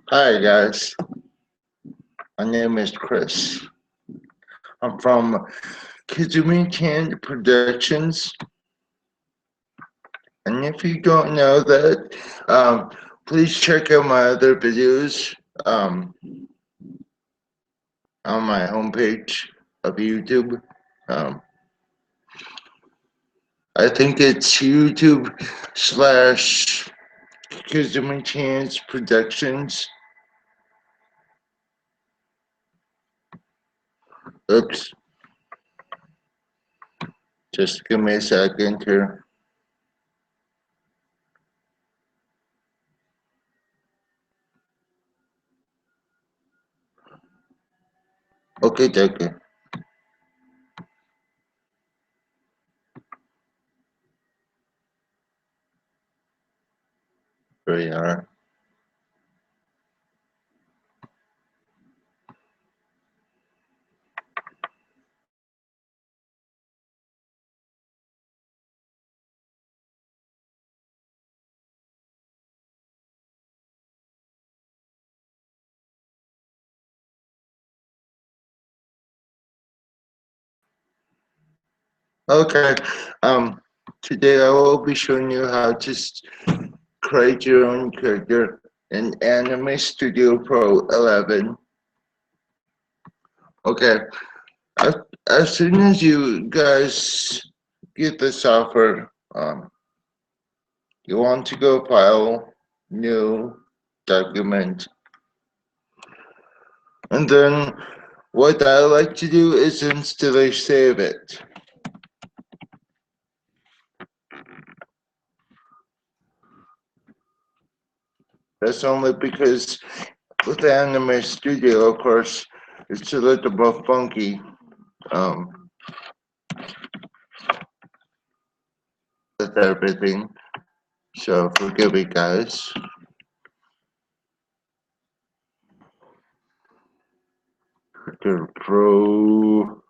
Hi guys, my name is Chris. I'm from Kizumi Chan Productions, and if you don't know that, please check out my other videos um, on my homepage of YouTube. Um, I think it's YouTube/ Kizumi Chan's Productions. Oops, just give me a second here. Okay, okay. Here we are. Okay, today I will be showing you how to create your own character in Anime Studio Pro 11. Okay, as, as soon as you guys get the software, you want to go File, New, Document, and then what I like to do is instantly save it. That's only because with Anime Studio, of course, it's a little more funky. Um, with everything. So forgive me, guys. Pro.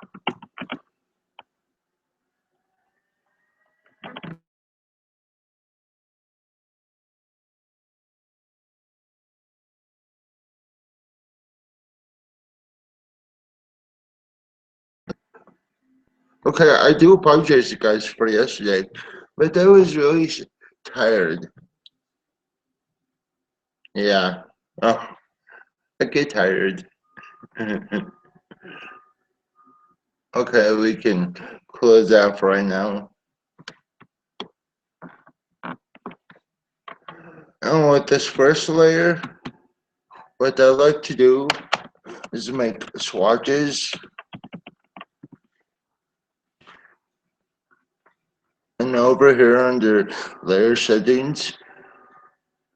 Okay, I do apologize, you guys, for yesterday, but I was really tired. Yeah. Oh, I get tired. Okay, we can close out for right now. And with this first layer, what I like to do is make swatches. And over here under layer settings,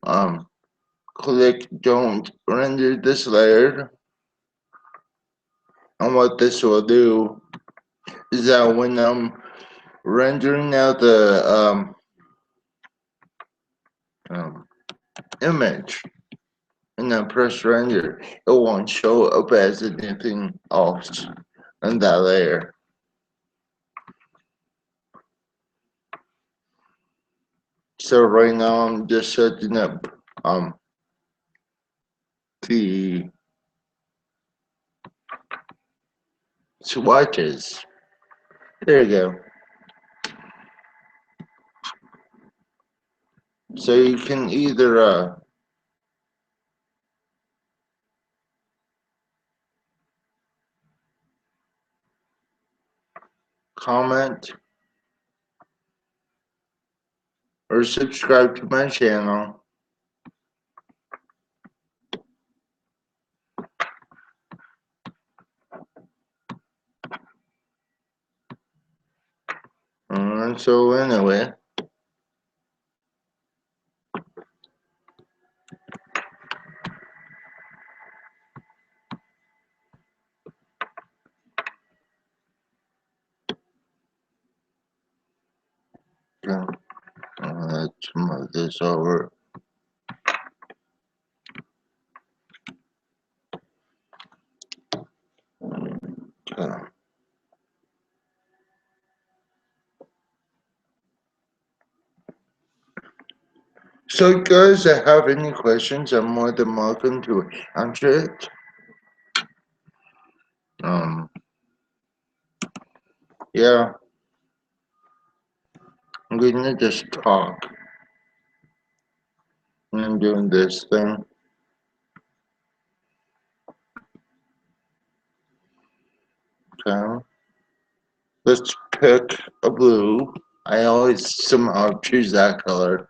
um, click don't render this layer. And what this will do is that when I'm rendering out the um, image and then press render, it won't show up as anything else in that layer. So right now I'm just setting up the swatches. There you go. So you can either comment or subscribe to my channel. And so anyway, let's move this over. Uh, So guys, if have any questions, I'm more than welcome to answer it. Yeah, I'm gonna just talk. I'm doing this thing. Okay. Let's pick a blue. I always somehow choose that color.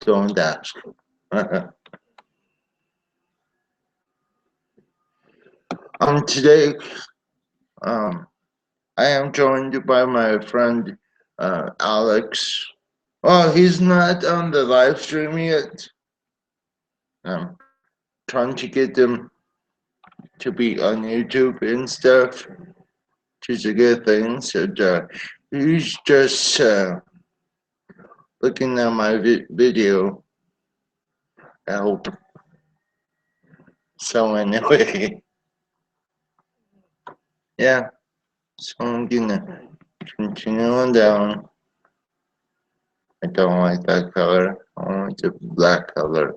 Don't ask. Today, I am joined by my friend Alex. Well, he's not on the live stream yet. I'm trying to get them to be on YouTube and stuff, which is a good thing. So he's just looking at my video. I hope. So anyway, yeah. So I'm gonna continue on down. I don't like that color. I want the black color.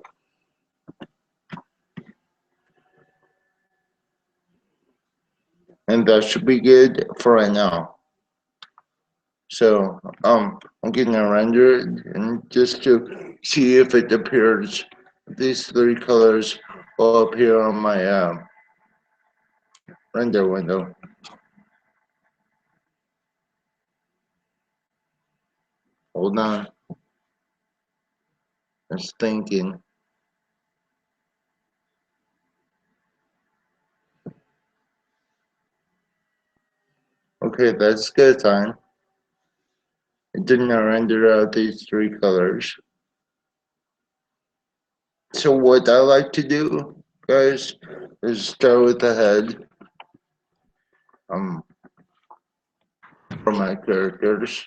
And that should be good for right now. So I'm gonna render it and just to see if it appears. These three colors will appear on my render window. Hold on. It's thinking. Okay, that's good time. It didn't render out these three colors. So what I like to do, guys, is start with the head. For my characters.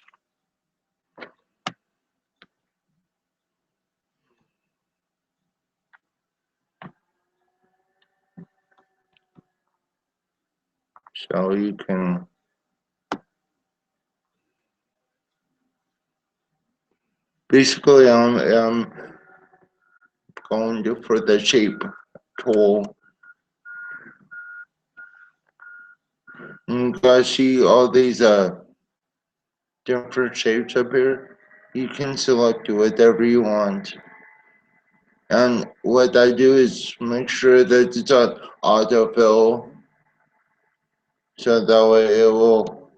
So you can basically I'm going to for the shape tool. And you guys see all these different shapes up here? You can select whatever you want. And what I do is make sure that it's on autofill, so that way it will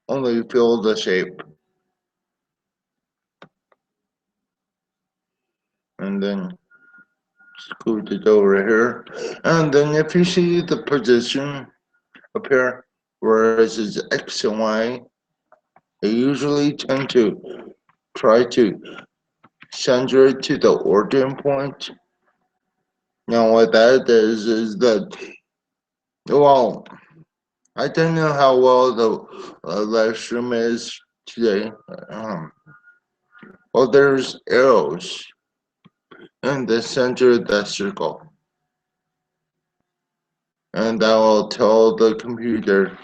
only fill the shape. And then scoot it over here. And then if you see the position up here, whereas it's X and Y, I usually tend to try to center it to the origin point. Now what that is that, well, I don't know how well the live stream is today. Well, there's arrows in the center of the circle. And that will tell the computer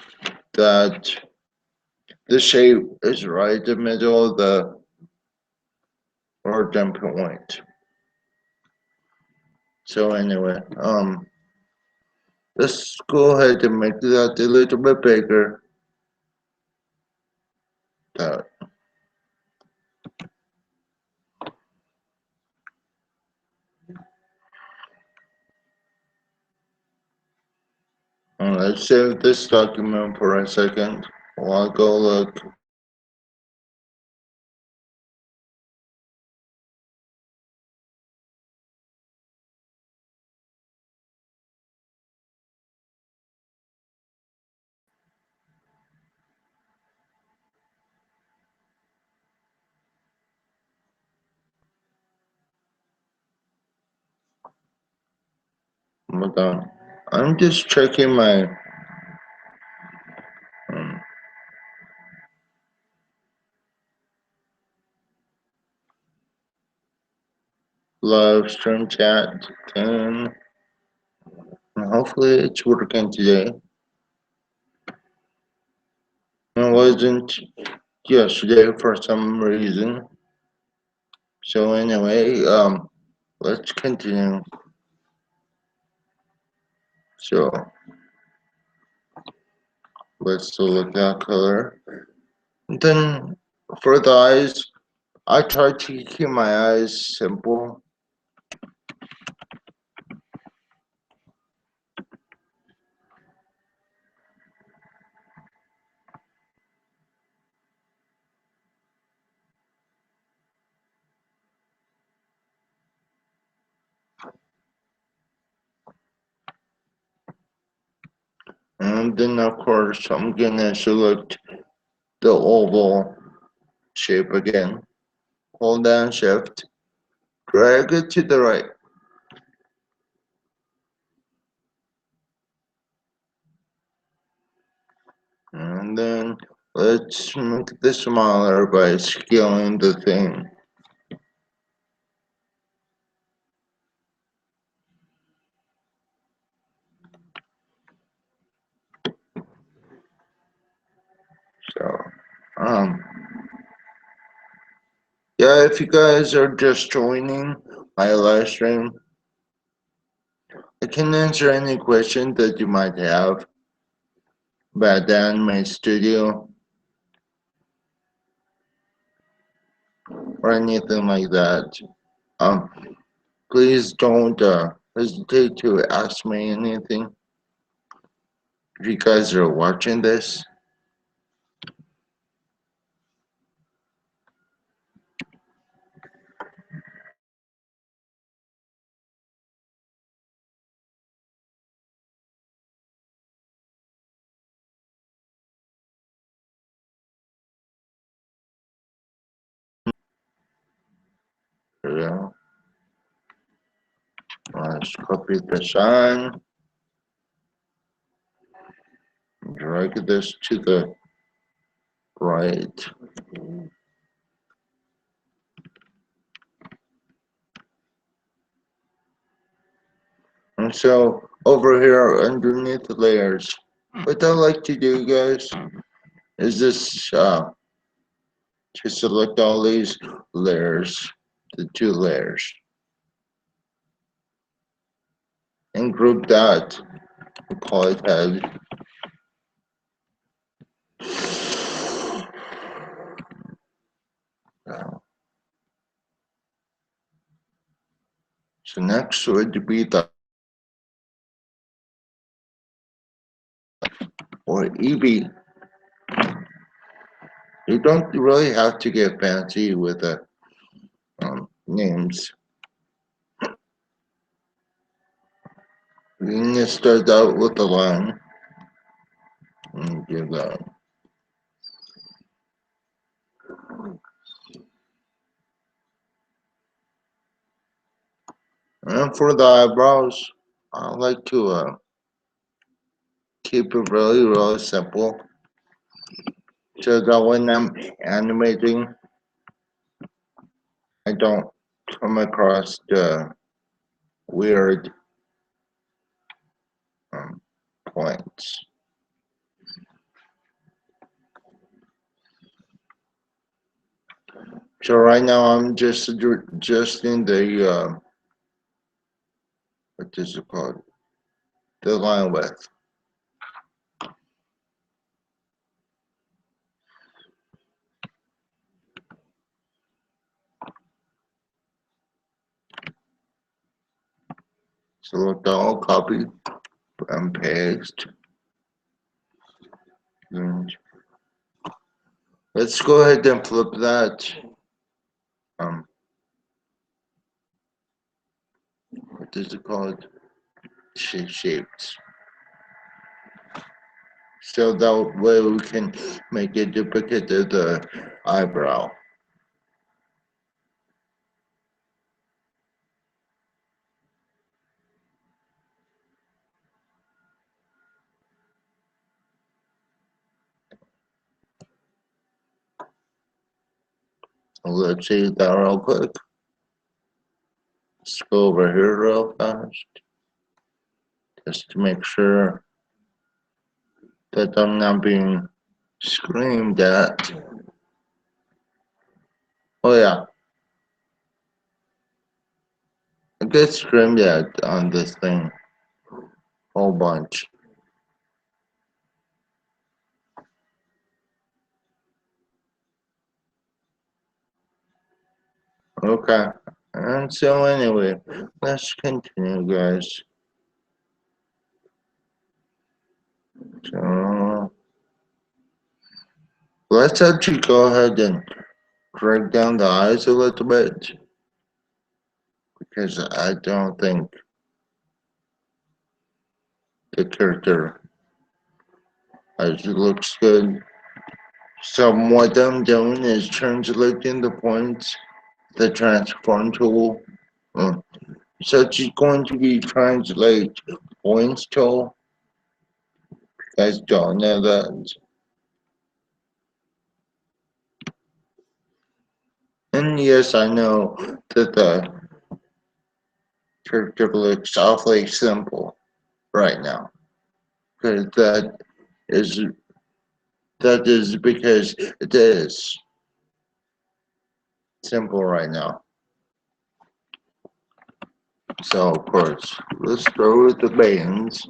that the shape is right in the middle of the origin point. So anyway, let's go ahead and make that a little bit bigger. That. Let's save this document for a second while I go look. Hold on. I'm just checking my live stream chat and hopefully it's working today. it wasn't yesterday for some reason. So anyway, let's continue. So let's select that color. Then for the eyes, I try to keep my eyes simple. And then of course I'm gonna select the oval shape again. Hold down shift, drag it to the right. And then let's make this smaller by scaling the thing. So, um, yeah, if you guys are just joining my live stream, I can answer any question that you might have about the Anime Studio or anything like that. Um, please don't hesitate to ask me anything if you guys are watching this. Yeah. Let's copy this on, drag this to the right. And so over here underneath the layers, what I like to do, guys, is this to select all these layers, the two layers, and group that. We call it head. So next would be the or EB. You don't really have to get fancy with the names. You can just start out with the line and give that. And for the eyebrows, I like to keep it really simple so that when I'm animating, I don't come across the weird um, points. So right now I'm just adjusting the what is it called? The line width. Select all, copy and paste. And let's go ahead and flip that. What is it called? Shapes. So that way we can make a duplicate of the eyebrow. So let's see that real quick. Let's go over here real fast. Just to make sure that I'm not being screamed at. Oh yeah, I get screamed at on this thing whole bunch. Okay, and so anyway, let's continue, guys. So let's actually go ahead and drag down the eyes a little bit because I don't think the character as looks good. So what I'm doing is translating the points, the transform tool. So it's going to be translate points tool. You guys don't know that. And yes, I know that the character looks awfully simple right now. Because is that is because it is simple right now. So of course, let's go with the bands.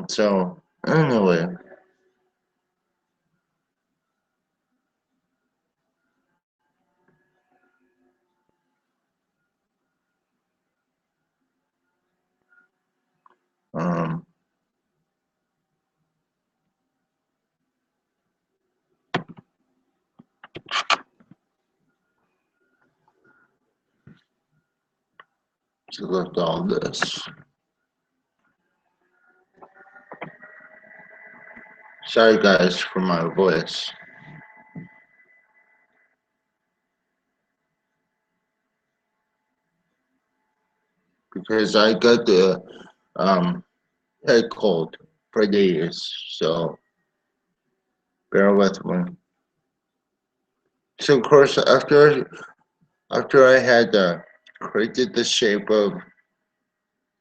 So anyway, um, select all this. Sorry guys for my voice. Because I got the head cold for days, so bear with me. So of course after I had created the shape of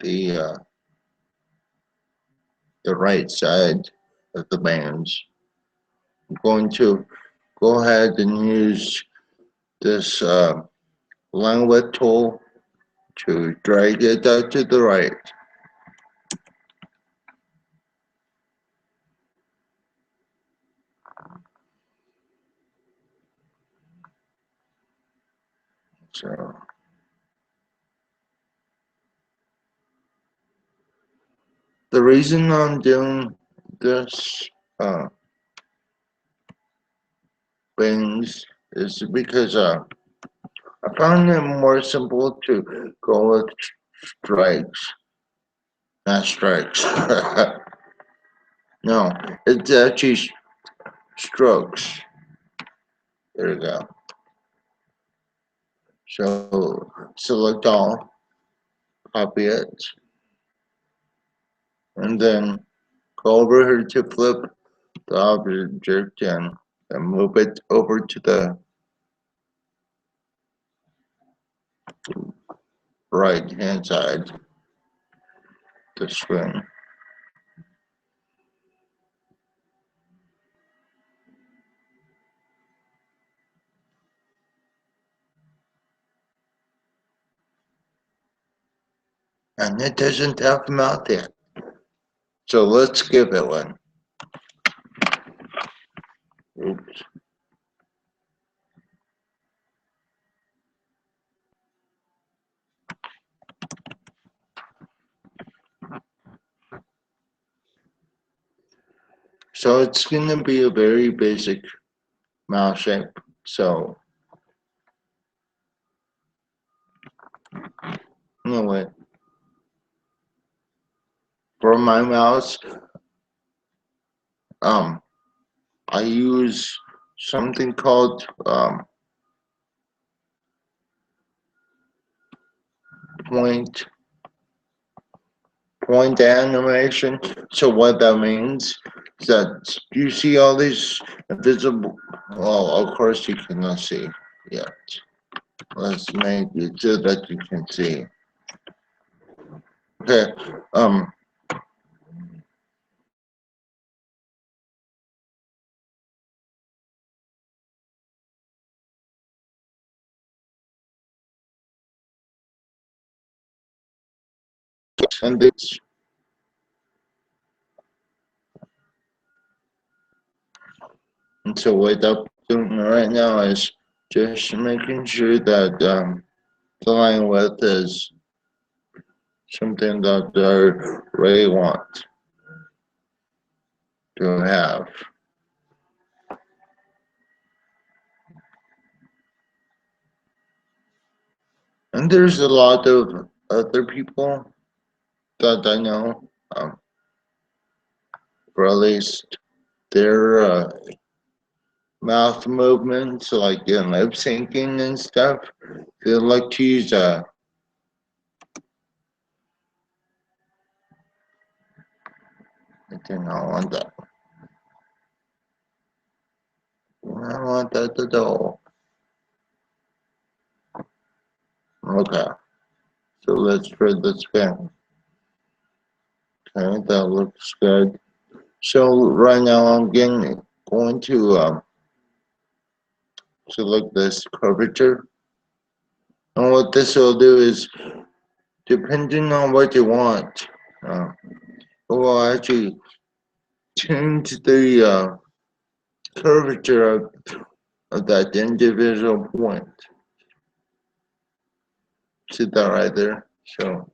the uh, the right side of the bands, I'm going to go ahead and use this line width tool to drag it out to the right. So the reason I'm doing this things is because I found it more simple to go with strikes, not strikes. No, it's actually strokes. There we go. So select all, copy it, and then go over here to flip the object and move it over to the right hand side of the screen. And it doesn't have a mouth yet. So let's give it one. Oops. So it's going to be a very basic mouse shape. So anyway, for my mouse, um, I use something called point point animation. So what that means is that you see all these invisible. Well, of course you cannot see yet. Let's make it so that you can see. Okay. And this. And so what I'm doing right now is just making sure that the line width is something that I really want to have. And there's a lot of other people that I know, or at least their mouth movements, like in lip syncing and stuff, they like to use I do not want that. I want that at all. Okay, so let's try this again. Okay, that looks good. So right now I'm going to select this curvature. And what this will do is, depending on what you want, it will actually change the curvature of that individual point. See that right there? So,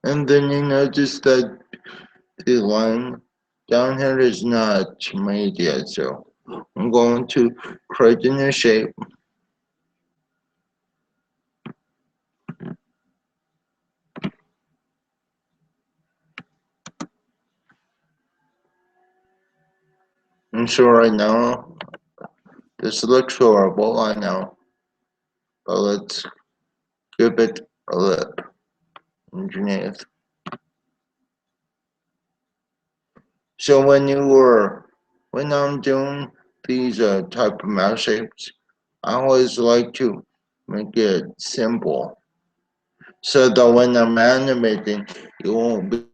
and then you notice that the line down here is not made yet, so I'm going to create a new shape. And so right now, this looks horrible, I know, but let's give it a lip underneath. So when I'm doing these type of mouse shapes, I always like to make it simple, so that when I'm animating, it won't be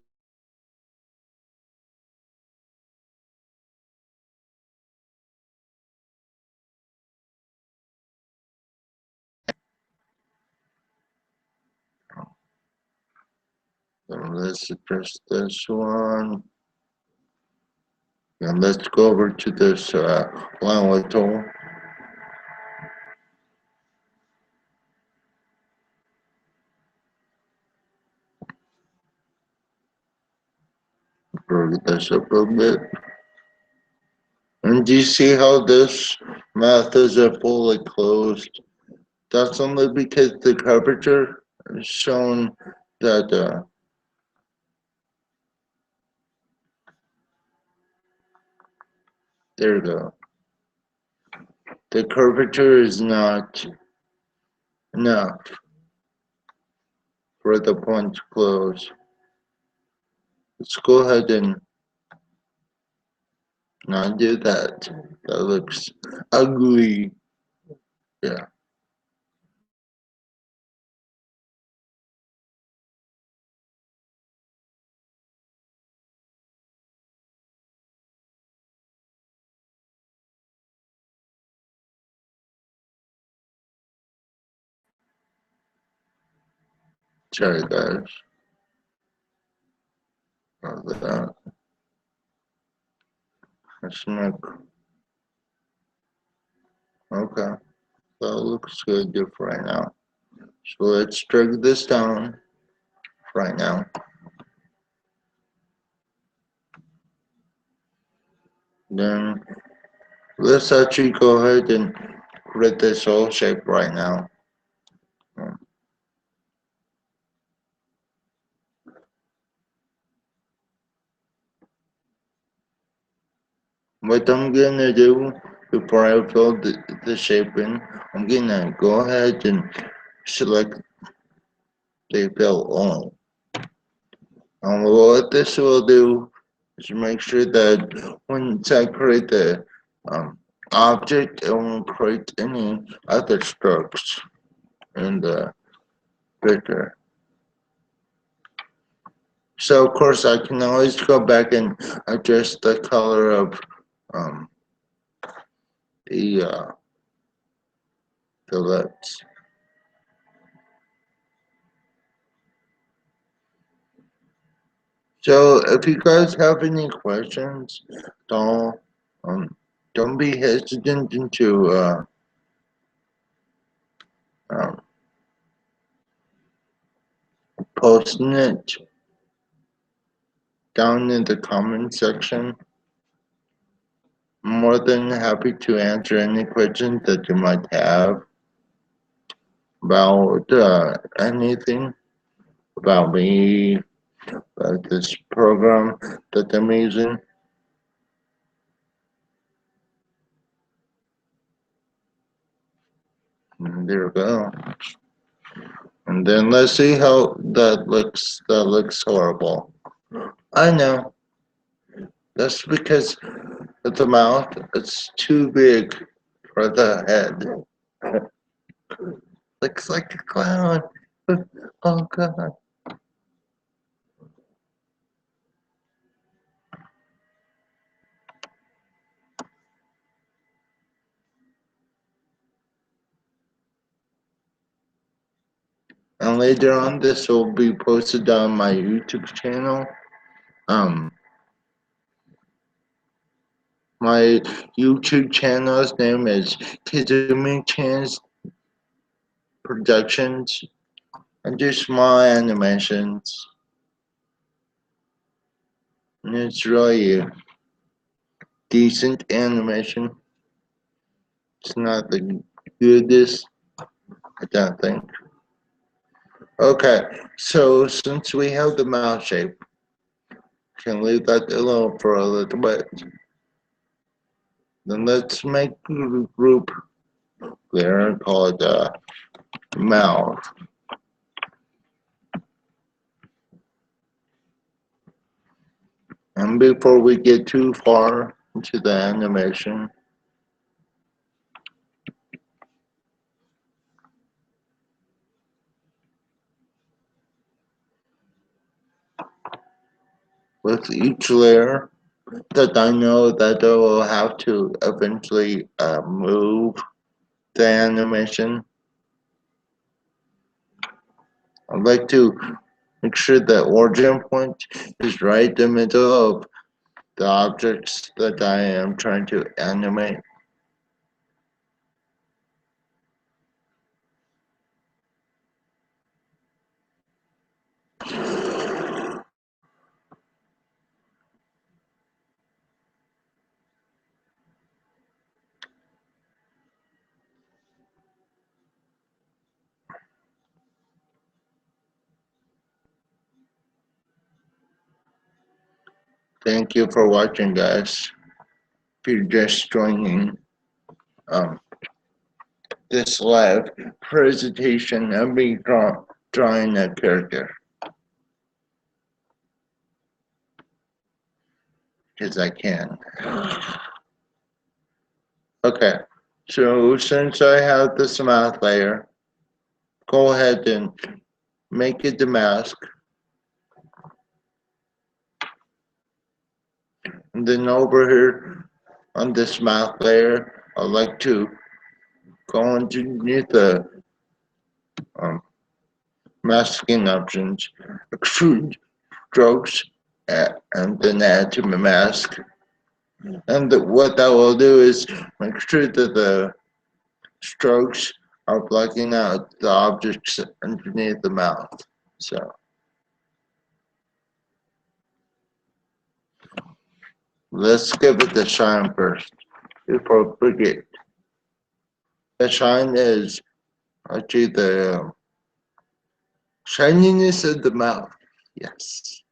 let's address this one. And let's go over to this line with tool. Bring this up a bit. And do you see how this mouth is fully closed? That's only because the curvature is shown that there you go. The curvature is not enough for the point to close. Let's go ahead and not do that. That looks ugly. Yeah. Sorry guys. That. Let's make, okay. That looks good for right now. So let's drag this down right now. Then let's actually go ahead and create this whole shape right now. What I'm gonna do before I fill the shape in, I'm gonna go ahead and select the fill all. And what this will do is make sure that once I create the object, it won't create any other strokes. in the picture. So of course I can always go back and adjust the color of um, the lips. So if you guys have any questions, don't um, don't be hesitant into um, posting it down in the comment section. I'm more than happy to answer any questions that you might have about anything about me, about this program that I'm using. And there we go. And then let's see how that looks. That looks horrible. I know. That's because the mouth is too big for the head. Looks like a clown. Oh god. And later on this will be posted on my YouTube channel. Um my YouTube channel's name is Kizumi Chan's Productions. I do small animations. And it's really a decent animation. It's not the goodest, I don't think. Okay, so since we have the mouth shape, can leave that alone for a little bit. Then let's make a group there called mouth. And before we get too far into the animation, with each layer that I know that I will have to eventually move the animation, I'd like to make sure the origin point is right in the middle of the objects that I am trying to animate. Thank you for watching, guys. If you're just joining um, this live presentation of me drawing a character, because I can. Okay, so since I have this mouth layer, go ahead and make it the mask. And then over here on this mouth layer, I'd like to go underneath the um, masking options, extrude strokes, and then add to my mask. And what that will do is make sure that the strokes are blocking out the objects underneath the mouth. So let's give it the shine first before I forget. The shine is actually the shininess of the mouth. Yes.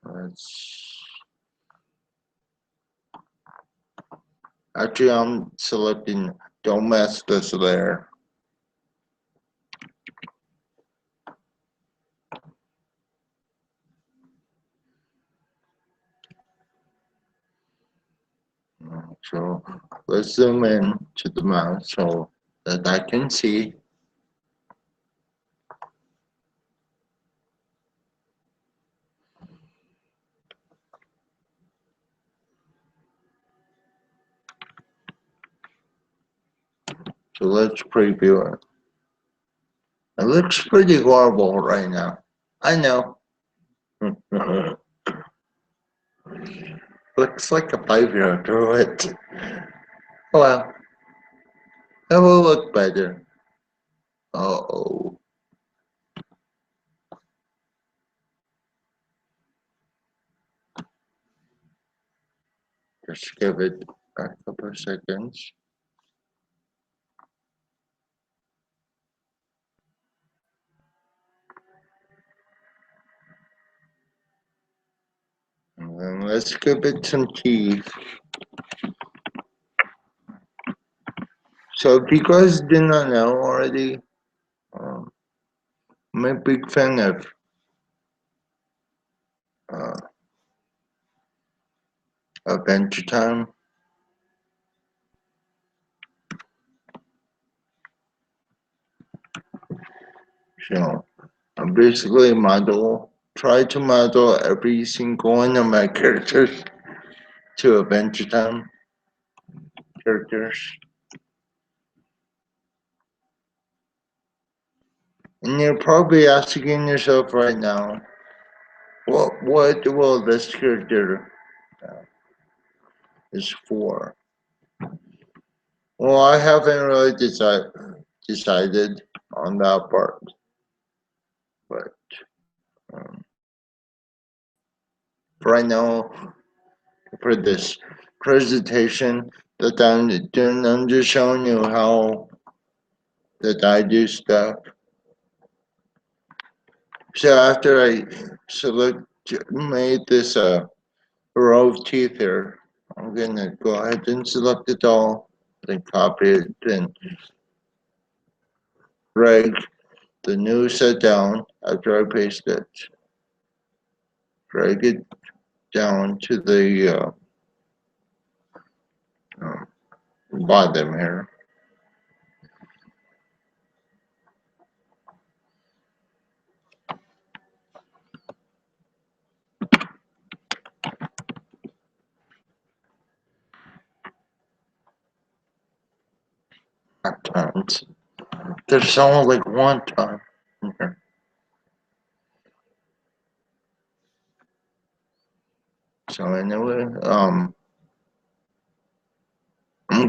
Let's, actually, I'm selecting don't mess this layer. So let's zoom in to the mouth. So that I can see. So let's preview it. It looks pretty horrible right now. I know. Looks like a 5-year-old drew it. Well, it will look better. Uh-oh. Just give it a couple of seconds. And then let's give it some teeth. So if you guys did not know already, I'm a big fan of Adventure Time. So I basically try to model every single one of my characters to Adventure Time characters. And you're probably asking yourself right now, what will this character is for? Well, I haven't really decided on that part, but right now, for this presentation, that I'm just showing you how that I do stuff. So after I made this row of teeth here, I'm gonna go ahead and select it all, then copy it, then drag the new set down after I paste it. Drag it down to the bottom here. Times. There's only like one time here. So anyway, I'm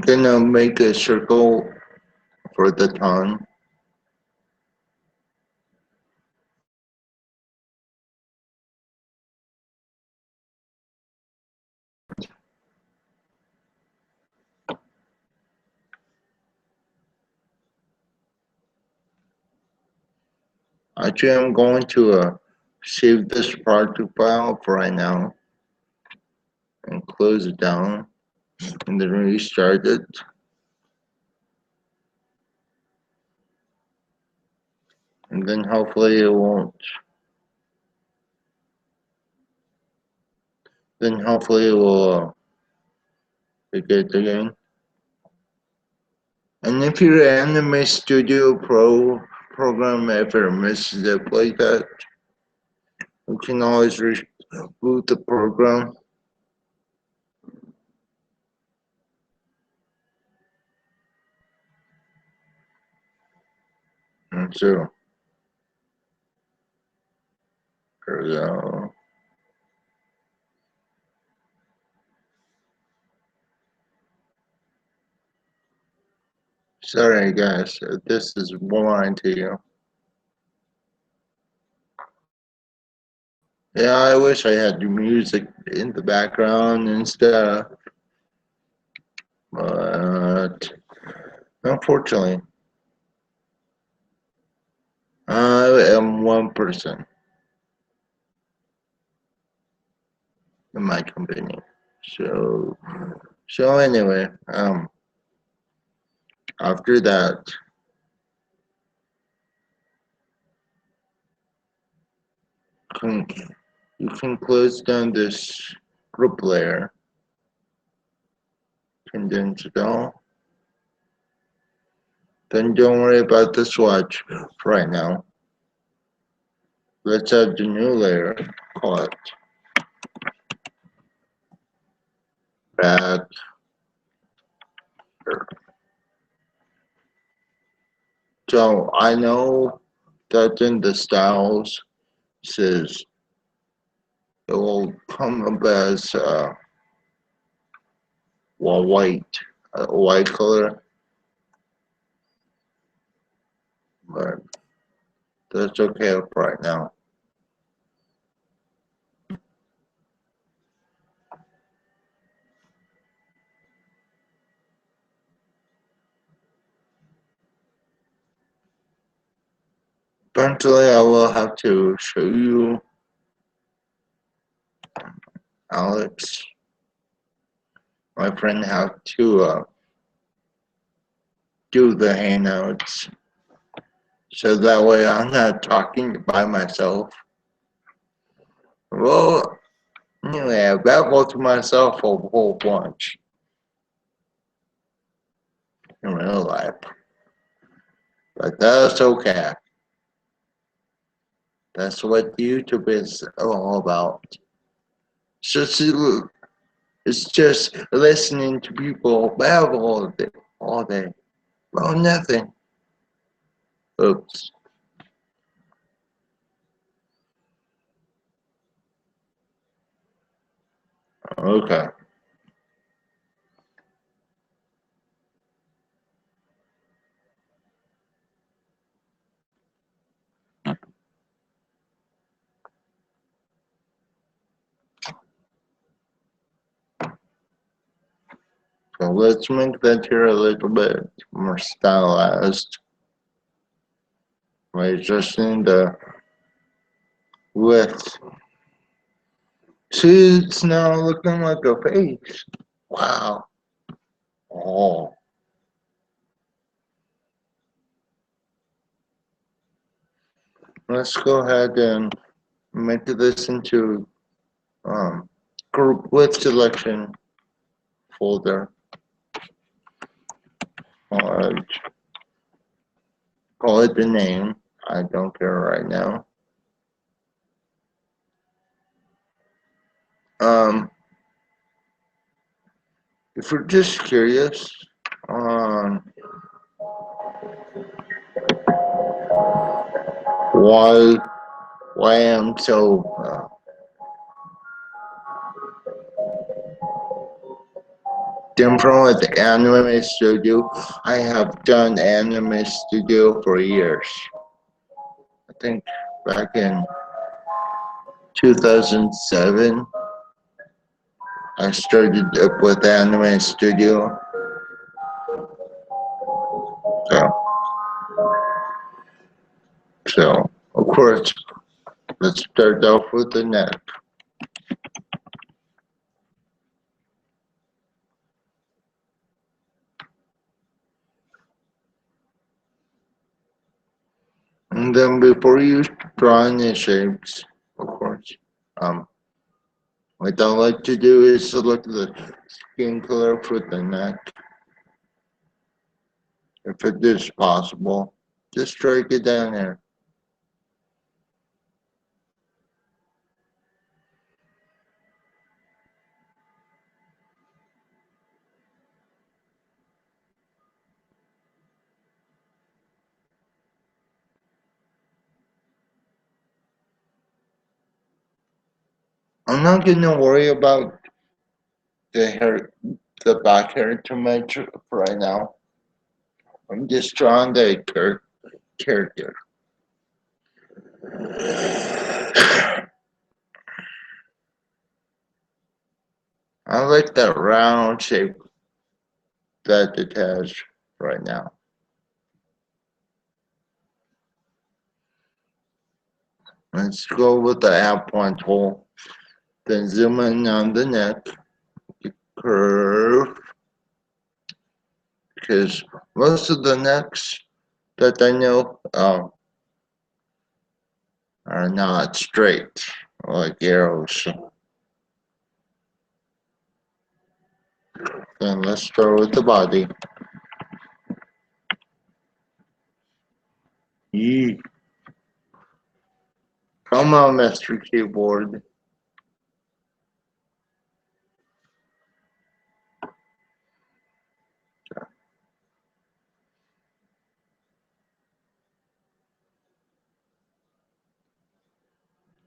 gonna make a circle for the tongue. Actually, I'm going to save this project file for right now and close it down and then restart it. And then hopefully it won't. Then hopefully it will be good again. And if your Anime Studio Pro program ever messes up like that, you can always reboot the program. And so, here we go. Sorry guys, this is boring to you. Yeah, I wish I had the music in the background and stuff, but unfortunately, I am one person in my company. So anyway, after that, you can close down this group layer, condense it all. Then don't worry about the swatch for right now. Let's add the new layer. Call it back. So I know that in the styles says it will come up as white, white color, but that's okay right now. Eventually, I will have to show you Alex, my friend, how to do the hangouts. So that way I'm not talking by myself. Well, anyway, I babble to myself a whole bunch in real life. But that's okay. That's what YouTube is all about. It's just listening to people babble all day. Well, nothing. Oops. Okay. So let's make that here a little bit more stylized. By adjusting the width. See, it's now looking like a face. Wow. Oh. Let's go ahead and make this into group with selection folder. Uh, call it the name. I don't care right now. If you're just curious on why I'm so different with Anime Studio, I have done Anime Studio for years. I think back in 2007, I started up with Anime Studio. So of course, let's start off with the neck. And then before you draw any shapes, of course, what I like to do is select the skin color for the neck. If it is possible, just drag it down here. I'm not gonna worry about the hair, the back hair too much right now. I'm just drawing the character. I like that round shape that it has right now. Let's go with the app point tool. Then zoom in on the neck, curve, because most of the necks that I know are not straight, like arrows. Then let's start with the body. Yee. Come on, Mr. Keyboard.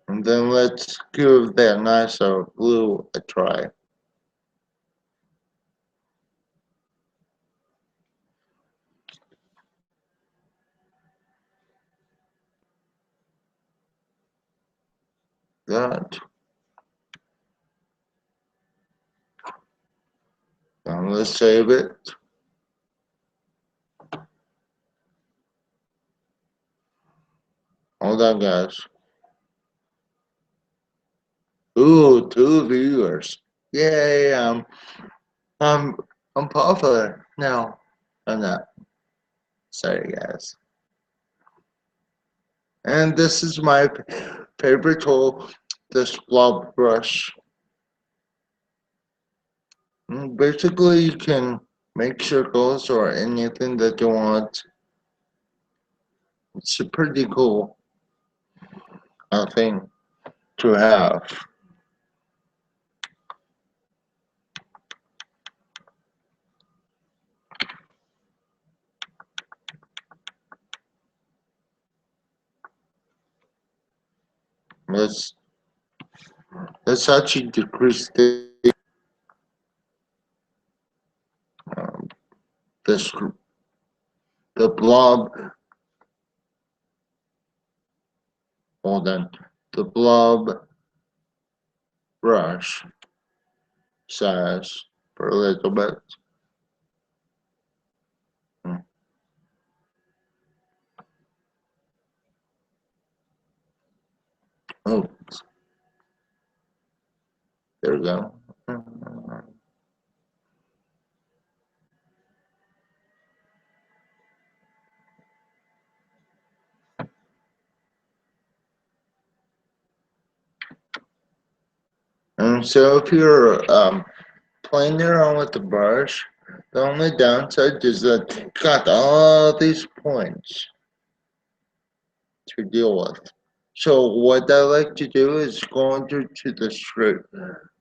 And then let's give that nice blue a try. That. Now let's save it. Hold on, guys. Ooh, 2 viewers. Yay, I'm, I'm popular now. I'm not. Sorry, guys. And this is my favorite tool, this blob brush. Basically, you can make circles or anything that you want. It's a pretty cool thing to have. Let's actually decrease um, this the blob. Hold on, the blob brush size for a little bit. Oh, there we go. And so if you're playing around with the brush, the only downside is that you got all these points to deal with. So what I like to do is go into the script,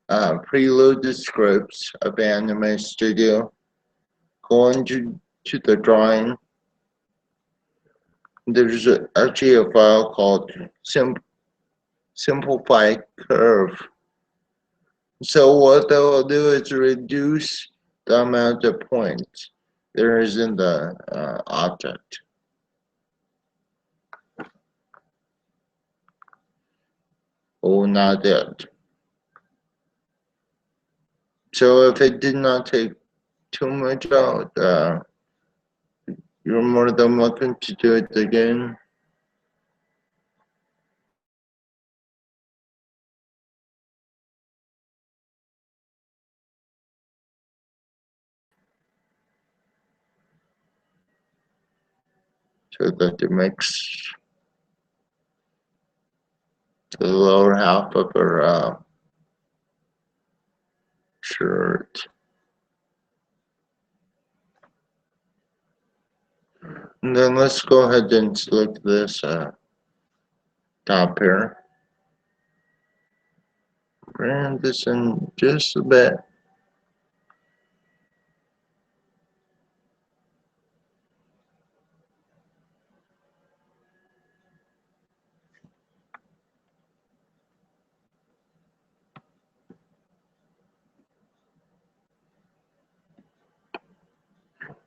preload the scripts of Anime Studio, go into the drawing. There's actually a file called Simplify Curve. So what that will do is reduce the amount of points there is in the object. Oh, not yet. So if it did not take too much out, you're more than welcome to do it again. So that it makes the lower half of her shirt. And then let's go ahead and select this top here. Bring this in just a bit.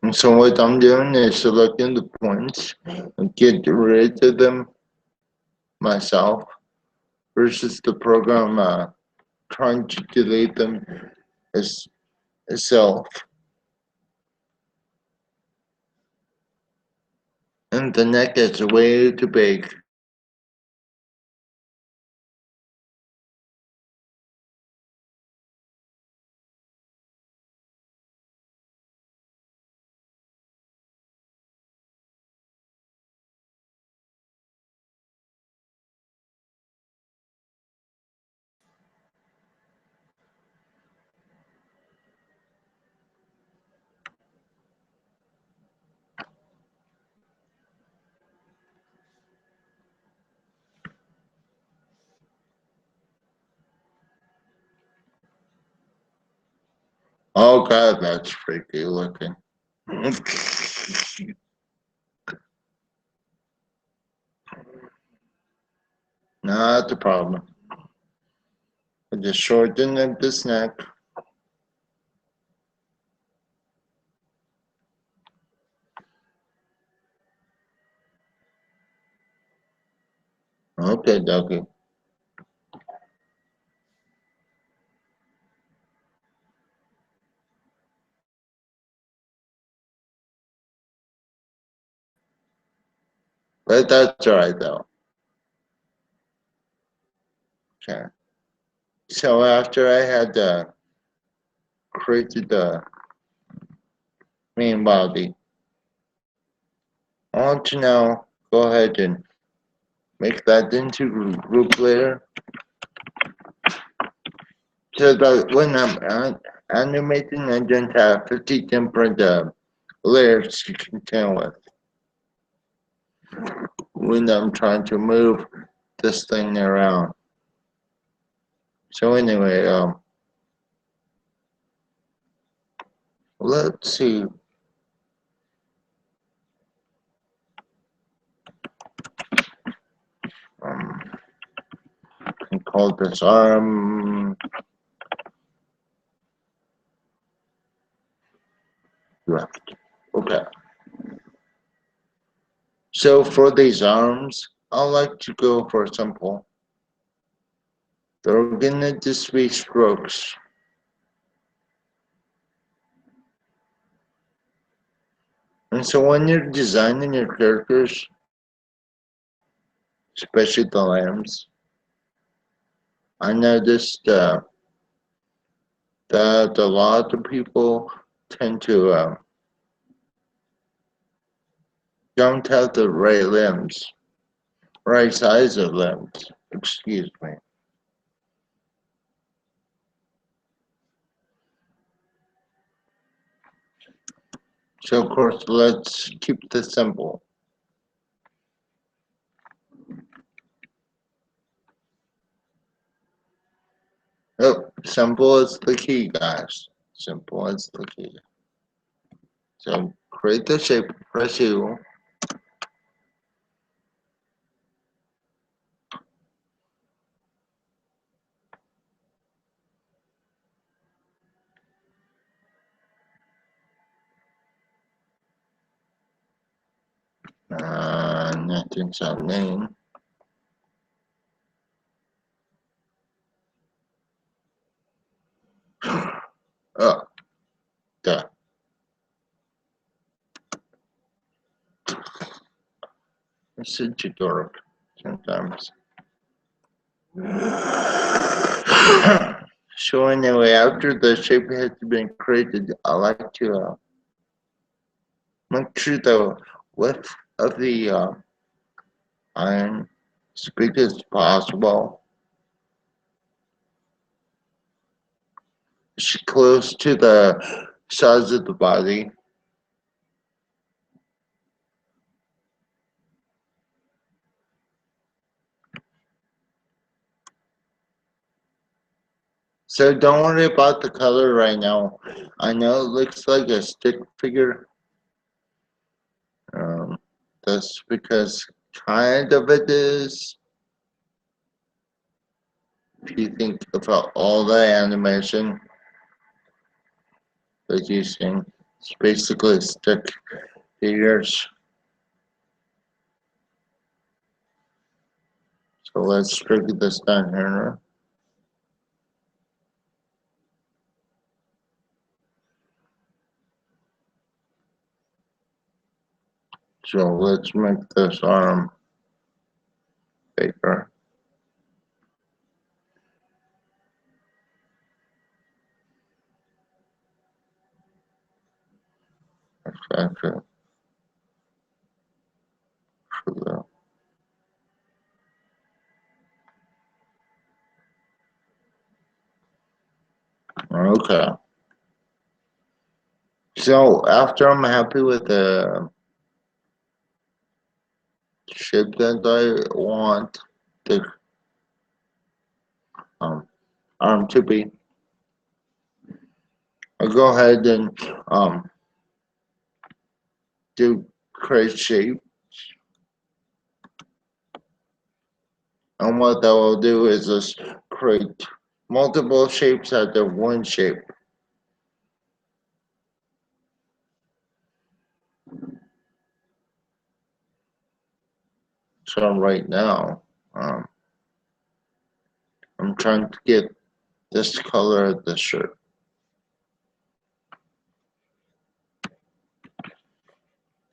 And so what I'm doing is selecting the points and get rid of them myself versus the program trying to delete them itself. And the neck is way too big. Oh god, that's freaky looking. Not the problem. I just shorten this neck. Okay, doggy. But that's alright though. Okay. So after I had created the main body, I want to now go ahead and make that into group layer so that when I'm animating, I don't have 50 different layers to contend with when I'm trying to move this thing around. So anyway, let's see. I can call this arm left. Okay. So for these arms, I like to go for simple. They're gonna just be strokes. And so when you're designing your characters, especially the lambs, I noticed that a lot of people tend to don't have the right limbs, right size of limbs. Excuse me. So of course, let's keep this simple. Oh, simple is the key, guys. Simple is the key. So create the shape, press U, nothing's our name. Oh, duh. It's such a dork sometimes. So anyway, after the shape has been created, I like to make sure the width of the iron as big as possible. It's close to the size of the body. So don't worry about the color right now. I know it looks like a stick figure. Um, that's because kind of it is. If you think about all the animation that you're seeing, it's basically stick figures. So let's break this down here. So let's make this arm bigger. Actually, for the okay. So after I'm happy with the shape that I want the um, arm to be, I'll go ahead and do create shape. And what that will do is just create multiple shapes out of one shape. So right now, I'm trying to get this color of the shirt.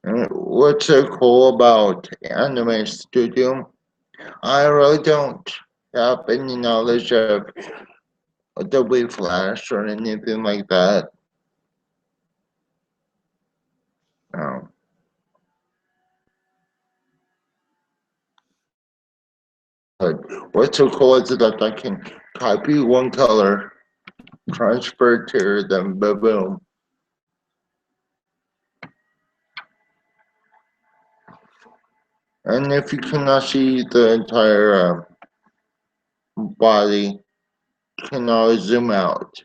And what's so cool about Anime Studio? I really don't have any knowledge of Adobe Flash or anything like that. Um, but what's so cool is that I can copy one color, transfer it to them, boom. And if you cannot see the entire body, you can always zoom out.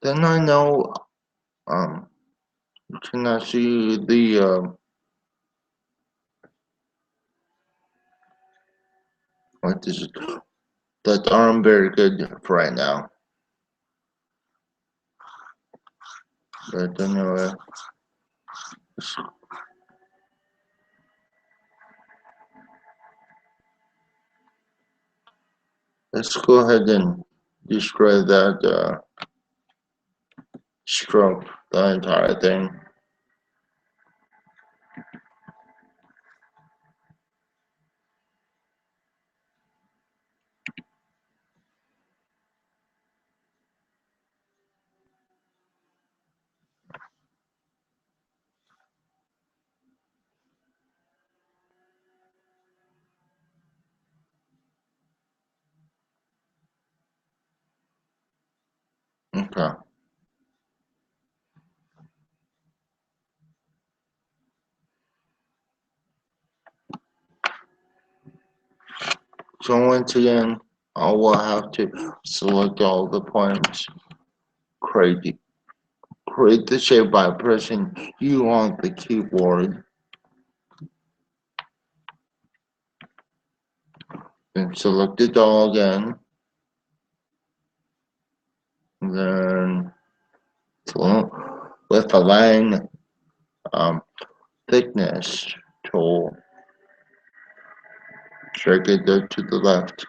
Then I know you cannot see the what is it? That aren't very good for right now. But anyway, let's go ahead and destroy that stroke, the entire thing. Okay. So once again, I will have to select all the points, create the shape by pressing U on the keyboard, then select it all again, and then with the line thickness tool, drag it to the left.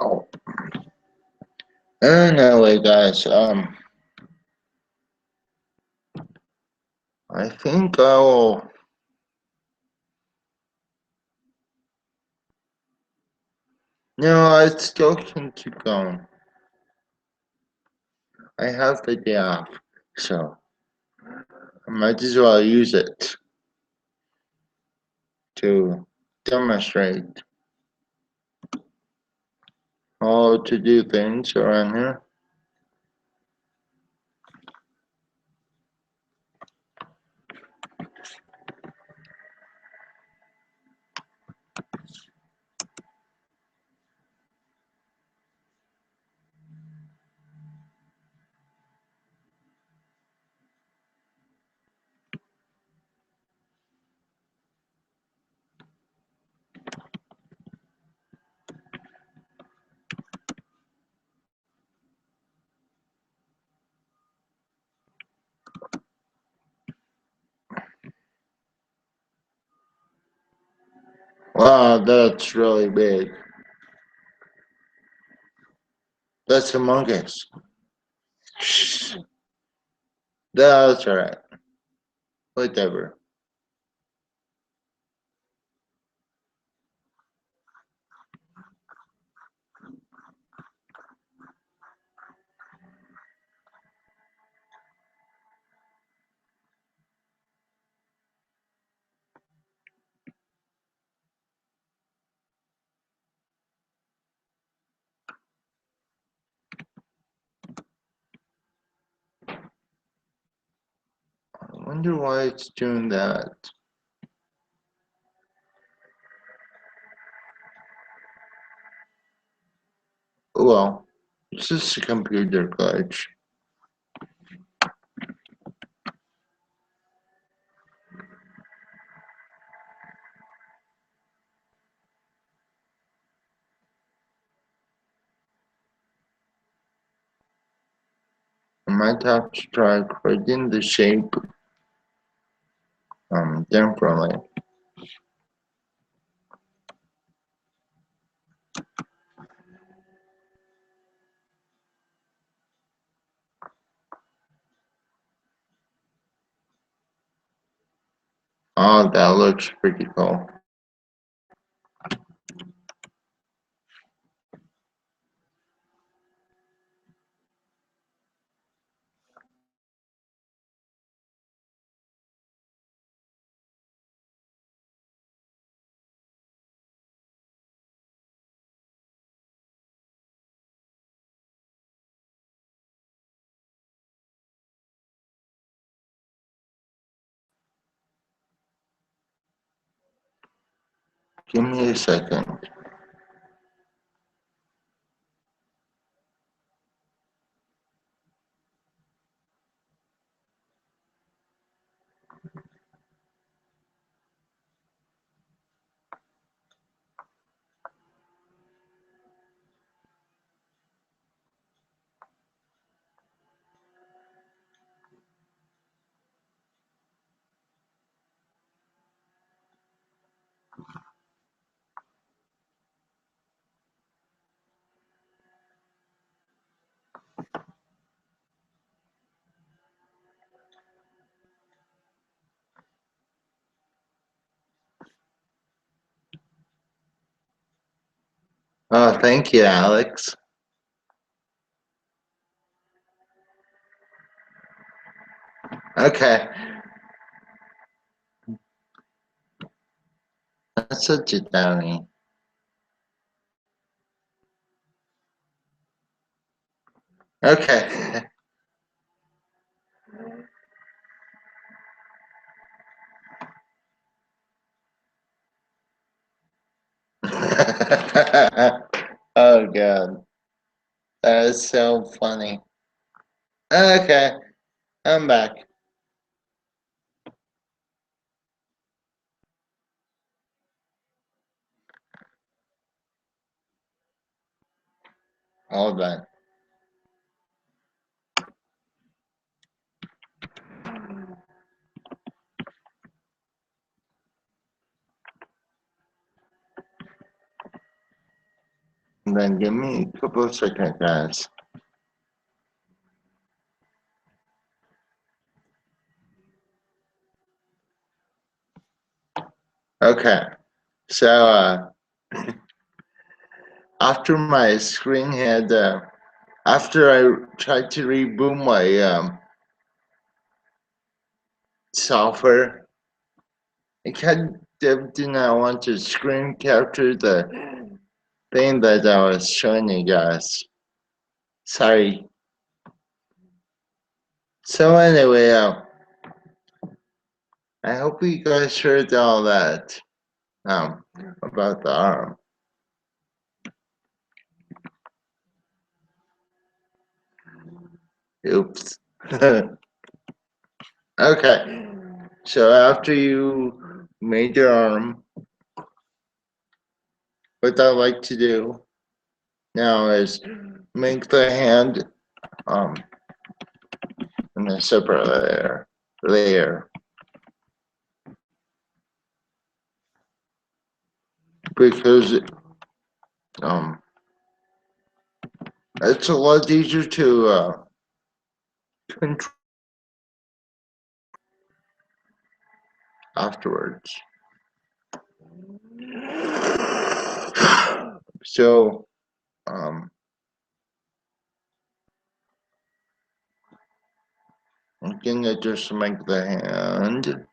Oh, anyway, guys, I think I will. No, I still can keep going. I have the day off, so I might as well use it to demonstrate how to do things around here. Wow, that's really big. That's Among Us. That's alright. Whatever. Wonder why it's doing that. Well, it's just a computer glitch. I might have to try creating the shape differently. Oh, that looks pretty cool. Give me a second. Oh, thank you, Alex. Okay. That's such a downy. Okay. Oh god. That is so funny. Okay, I'm back. All done. And then give me a couple of seconds, guys. Okay. So after my screen had after I tried to reboot my software, it kind of did not want to screen capture the thing that I was showing you guys. Sorry. So anyway, I hope you guys heard all that about the arm. Oops. Okay. So after you made your arm, what I like to do now is make the hand um in a separate layer because um it's a lot easier to control afterwards. So I'm gonna just make the hand.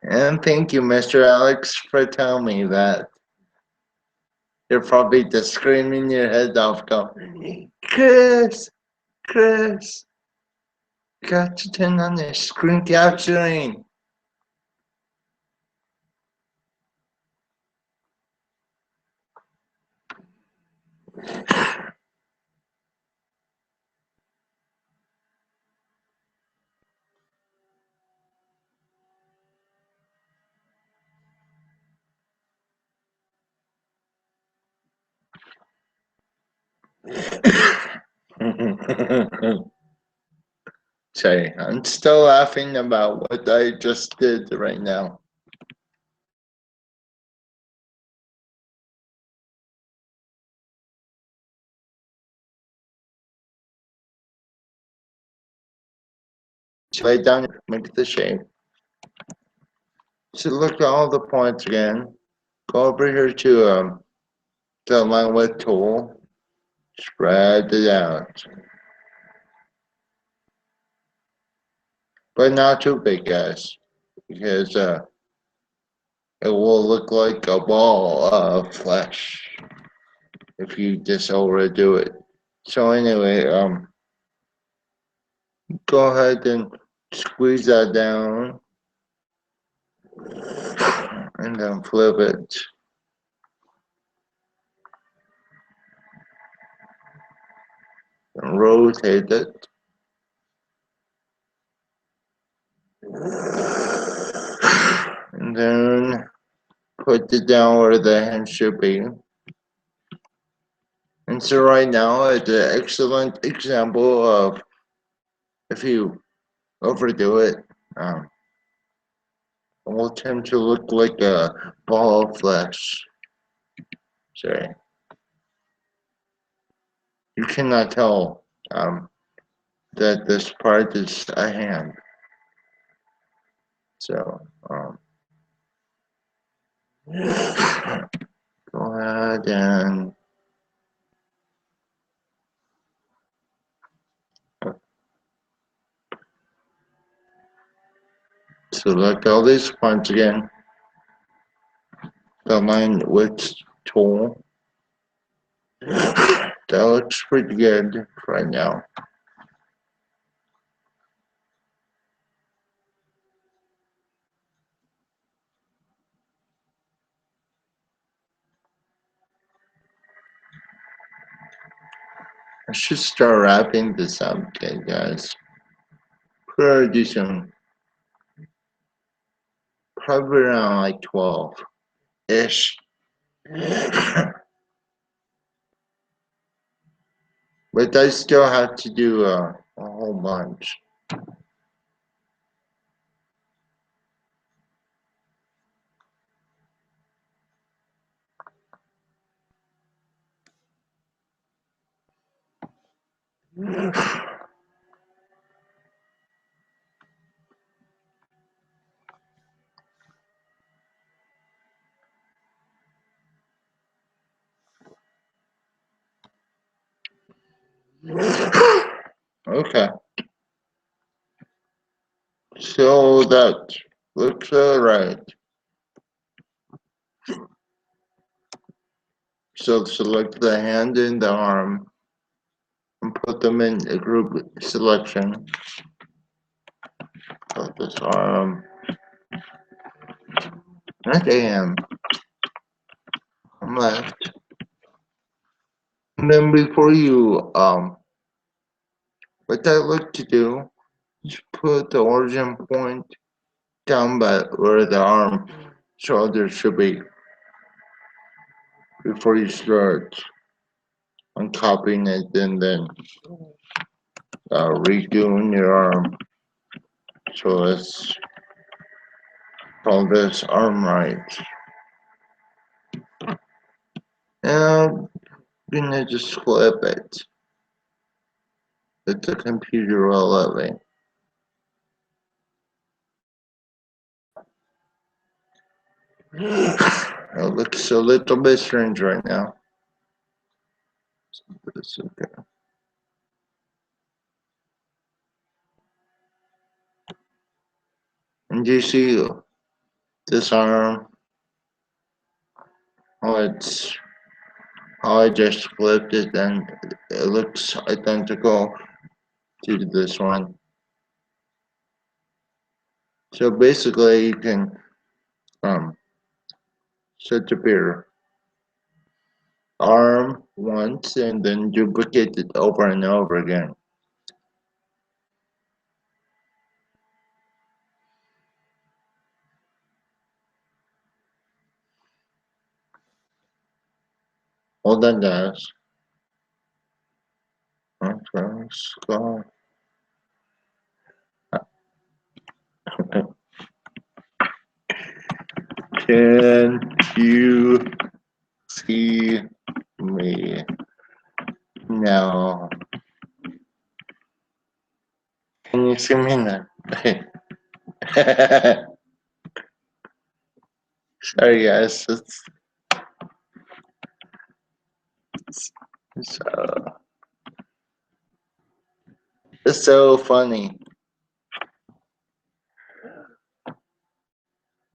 And thank you, Mr. Alex, for telling me that. You're probably just screaming your head off, going, Chris, Chris, you got to turn on the screen capturing. Sorry, I'm still laughing about what I just did right now. Lay down, make the shape. Select all the points again. Go over here to the line width tool. Spread it out. But not too big, guys, because it will look like a ball of flesh if you just overdo it. So anyway, go ahead and squeeze that down and then flip it. And rotate it. And then put it down where the hand should be. And so right now it's an excellent example of if you overdo it, it will tend to look like a ball of flesh. Sorry. You cannot tell that this part is a hand. So go ahead and select all these points again. The line width tool. That looks pretty good right now. I should start wrapping this up, okay, guys. Pretty soon. Probably around like 12-ish. But I still have to do a whole bunch. Okay. So that looks alright. So select the hand and the arm and put them in a group selection. Put this arm, not the hand, left. And then before you what I like to do is put the origin point down by where the arm shoulder should be before you start uncopying it and then redoing your arm. So let's call this arm right. And I'm gonna just flip it. That the computer will let me. It looks a little bit strange right now. It's okay. And you see this arm? Oh, it's I just flipped it and it looks identical to this one. So basically you can set up your arm once and then duplicate it over and over again. Hold on guys. Okay, let's go. Can you see me now? Can you see me now? Sorry guys, so, it's so funny.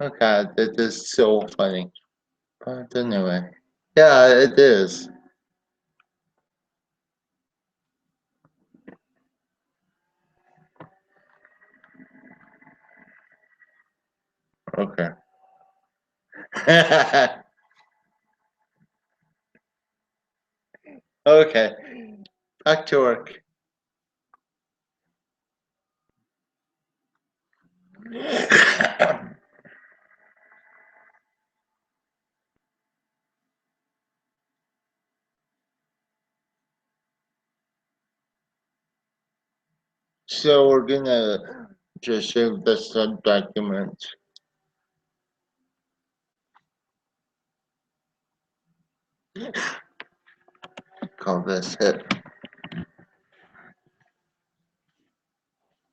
Oh god, that is so funny. But anyway. Yeah, it is. Okay. Okay. Back to work. So we're gonna just save the sub document. Call this hip.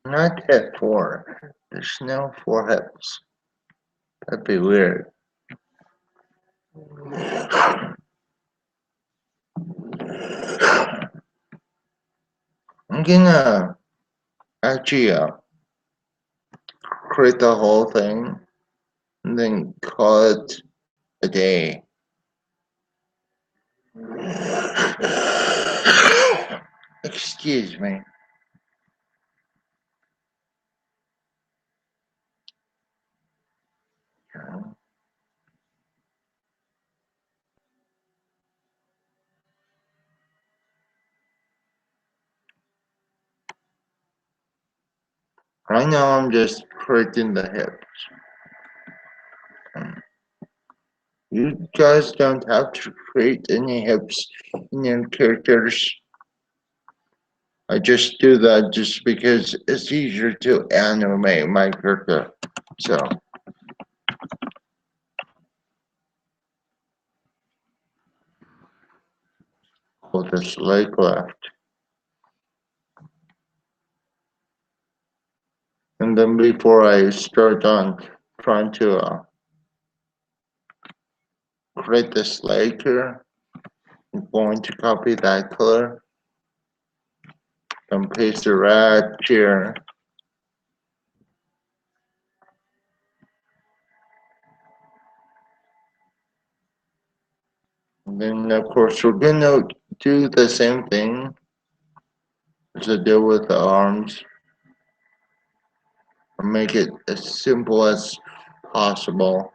Not hip 4. There's no 4 hips. That'd be weird. I'm gonna actually create the whole thing and then call it a day. Excuse me. Right now I'm just creating the hips. You guys don't have to create any hips in your characters. I just do that just because it's easier to animate my character. So, hold this leg left. And then before I start on trying to create this leg here, I'm going to copy that color and paste it right here. And then of course we're gonna do the same thing as I did with the arms and make it as simple as possible.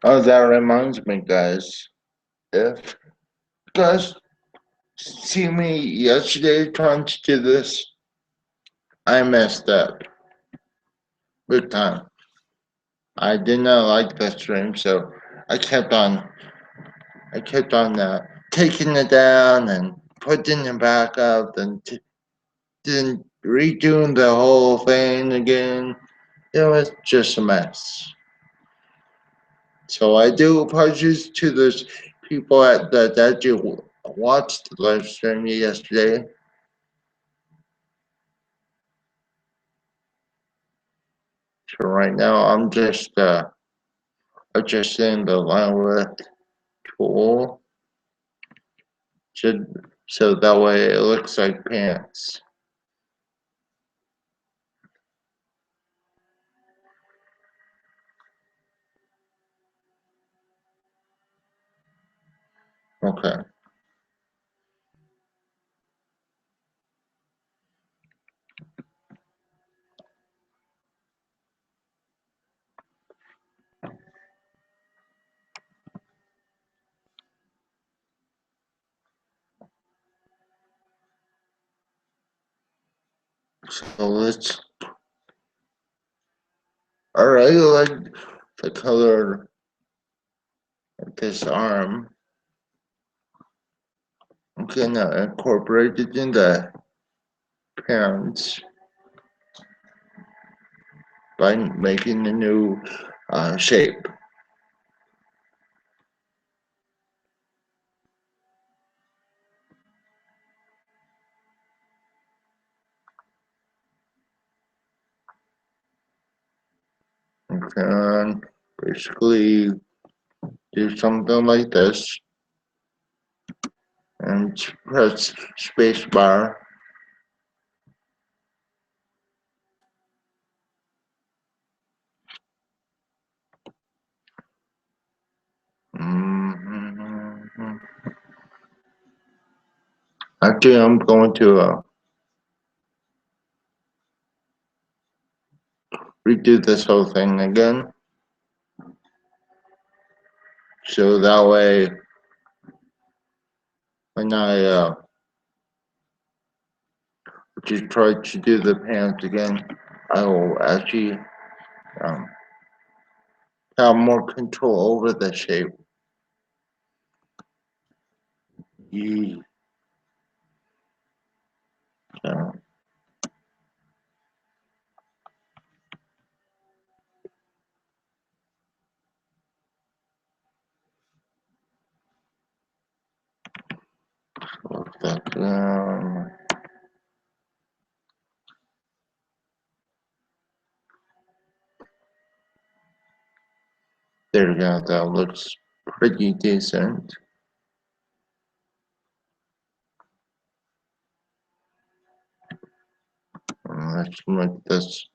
Oh, that reminds me, guys. If you guys see me yesterday trying to do this, I messed up big time. I did not like the stream, so I kept on, taking it down and putting it back up, and then redoing the whole thing again. It was just a mess. So I do apologize to those people that you watched the live stream yesterday. So right now I'm just adjusting the line width tool so that way it looks like pants. Okay. So let's. Alright, like the color of this arm. I'm gonna incorporate it in the pants by making a new shape. And basically do something like this and press spacebar. Mm-hmm. Actually, I'm going to redo this whole thing again. So that way, when I just try to do the pants again, I will actually um, have more control over the shape. Yeah. So, look that down. There we go. That looks pretty decent. Let's make this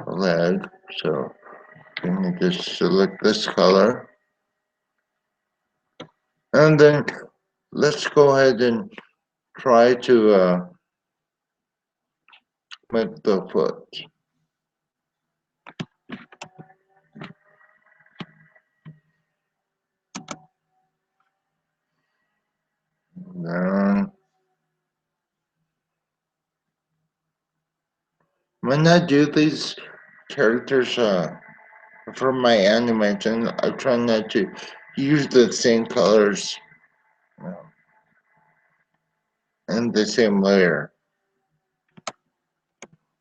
a leg. So I'm gonna just select this color. And then let's go ahead and try to make the foot. Then when I do these characters for my animation, I try not to use the same colors and the same layer.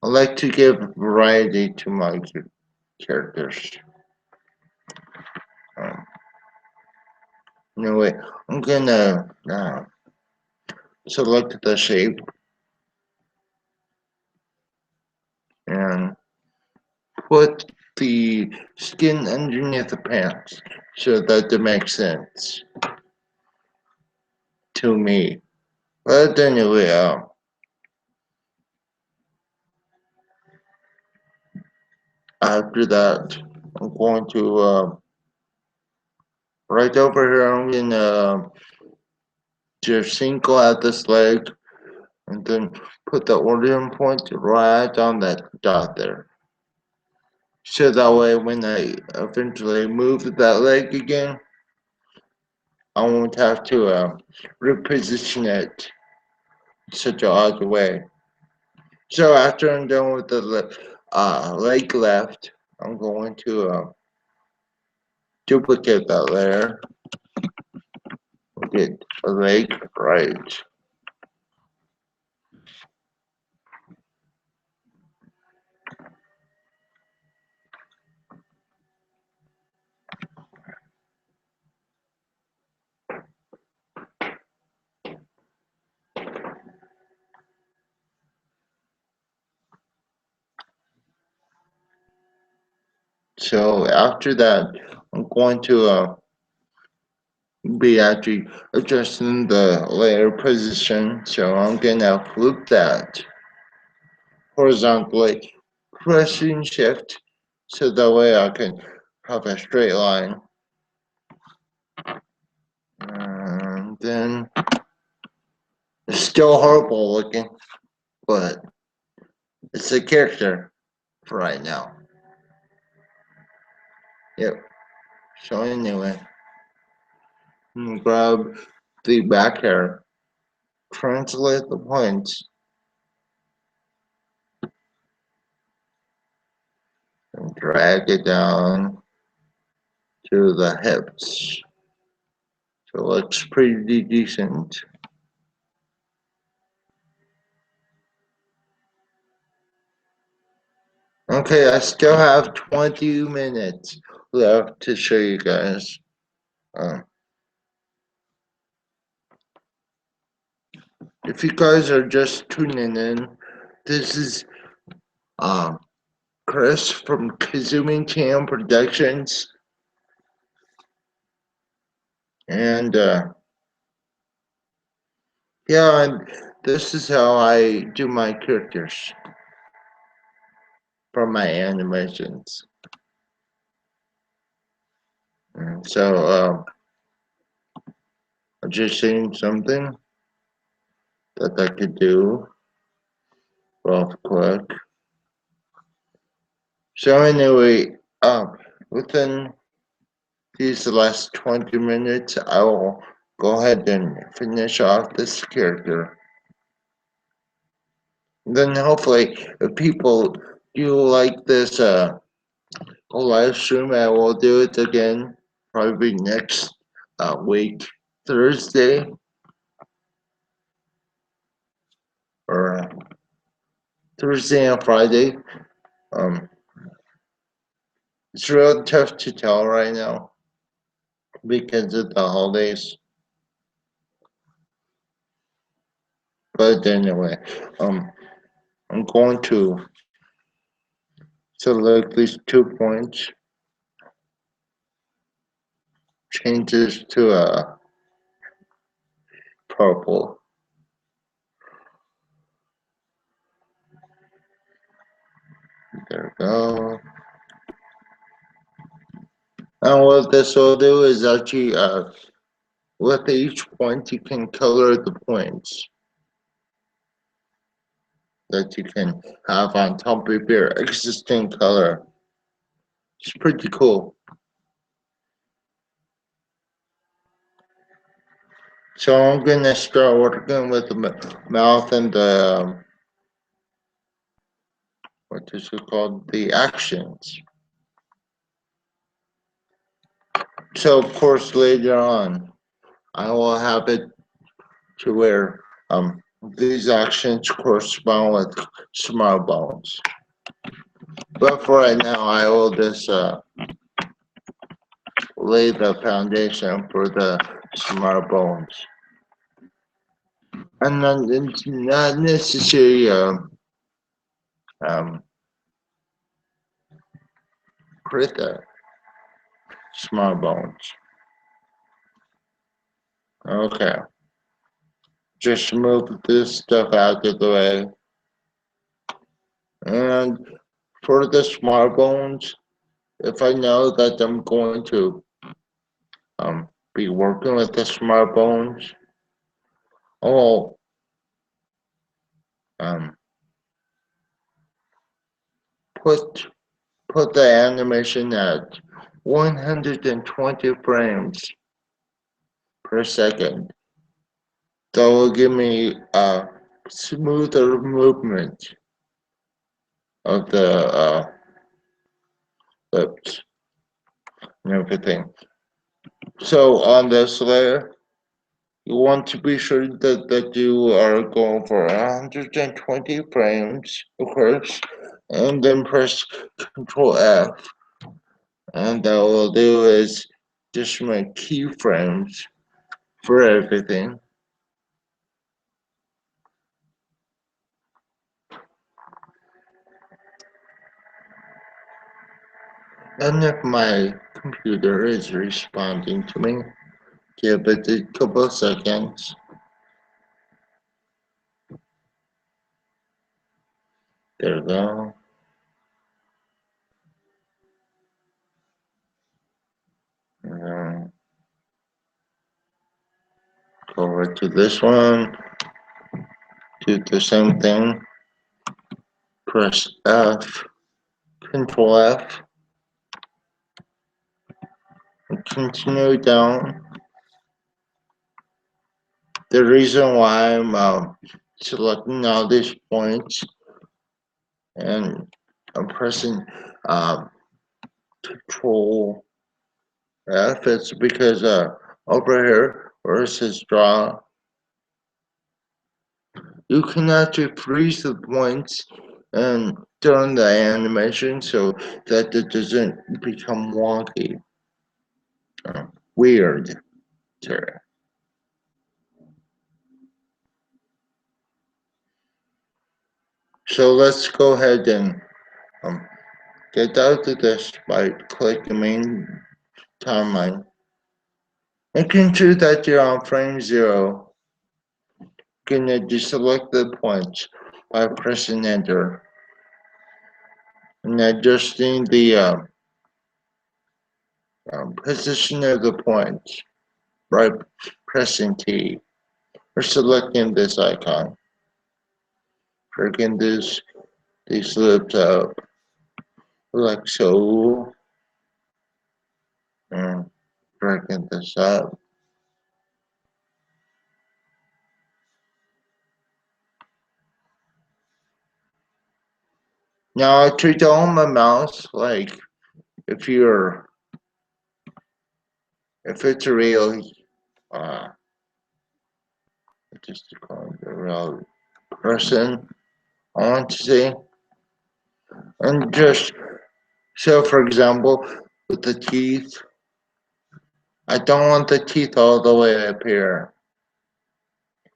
I like to give variety to my characters. Um, anyway, I'm gonna select the shape and put the skin underneath the pants so that it makes sense to me. But anyway, after that, I'm going to right over here. I'm gonna just single out this leg and then put the origin point right on that dot there. So that way, when I eventually move that leg again, I won't have to reposition it in such an odd way. So after I'm done with the leg left, I'm going to duplicate that layer. Get a leg right. So after that, I'm going to be actually adjusting the layer position. So I'm gonna flip that horizontally, pressing shift, so that way I can have a straight line. And then it's still horrible looking, but it's a character for right now. Yep. So anyway, grab the back hair, translate the points, and drag it down to the hips. So it looks pretty decent. Okay, I still have 20 minutes left to show you guys. If you guys are just tuning in, this is Chris from Kazumi Channel Productions, and yeah, and this is how I do my characters for my animations. And so I'm just saying something that I could do real quick. So anyway, within these last 20 minutes, I will go ahead and finish off this character. Then hopefully, if people do like this live stream, I will do it again, probably next week, Thursday, or Thursday and Friday. Um, it's real tough to tell right now because of the holidays. But anyway, I'm going to select these 2 points, change this to a purple. There we go. And what this will do is actually, with each point, you can color the points that you can have on top of your existing color. It's pretty cool. So I'm gonna start working with the mouth and the, what is it called? The actions. So of course later on, I will have it to where these actions correspond with smart bones. But for right now, I will just lay the foundation for the smart bones. And then it's not necessarily um, create the smart bones. Okay, just move this stuff out of the way. And for the smart bones, if I know that I'm going to be working with the smart bones, I'll um, put put the animation at 120 frames per second. That will give me a smoother movement of the lips and everything. So on this layer, you want to be sure that you are going for 120 frames, of course, and then press Control F. And that will do is just make keyframes for everything. And if my computer is responding to me, give it a couple seconds. There we go. Go over to this one, do the same thing, press F, Control F, and continue down. The reason why I'm selecting all these points and I'm pressing Control F is because over here where it says draw, you can actually freeze the points and turn the animation so that it doesn't become wonky. Weird. Sorry. So let's go ahead and get out of this by clicking main timeline. Making sure that you're on frame 0. Gonna deselect the points by pressing enter. And adjusting the position of the points by pressing T. Or selecting this icon. Dragging these lips up like so. And dragging this up. Now I treat all my mouse like if it's a real just to call it a real person I want to see. And just so for example with the teeth, I don't want the teeth all the way up here.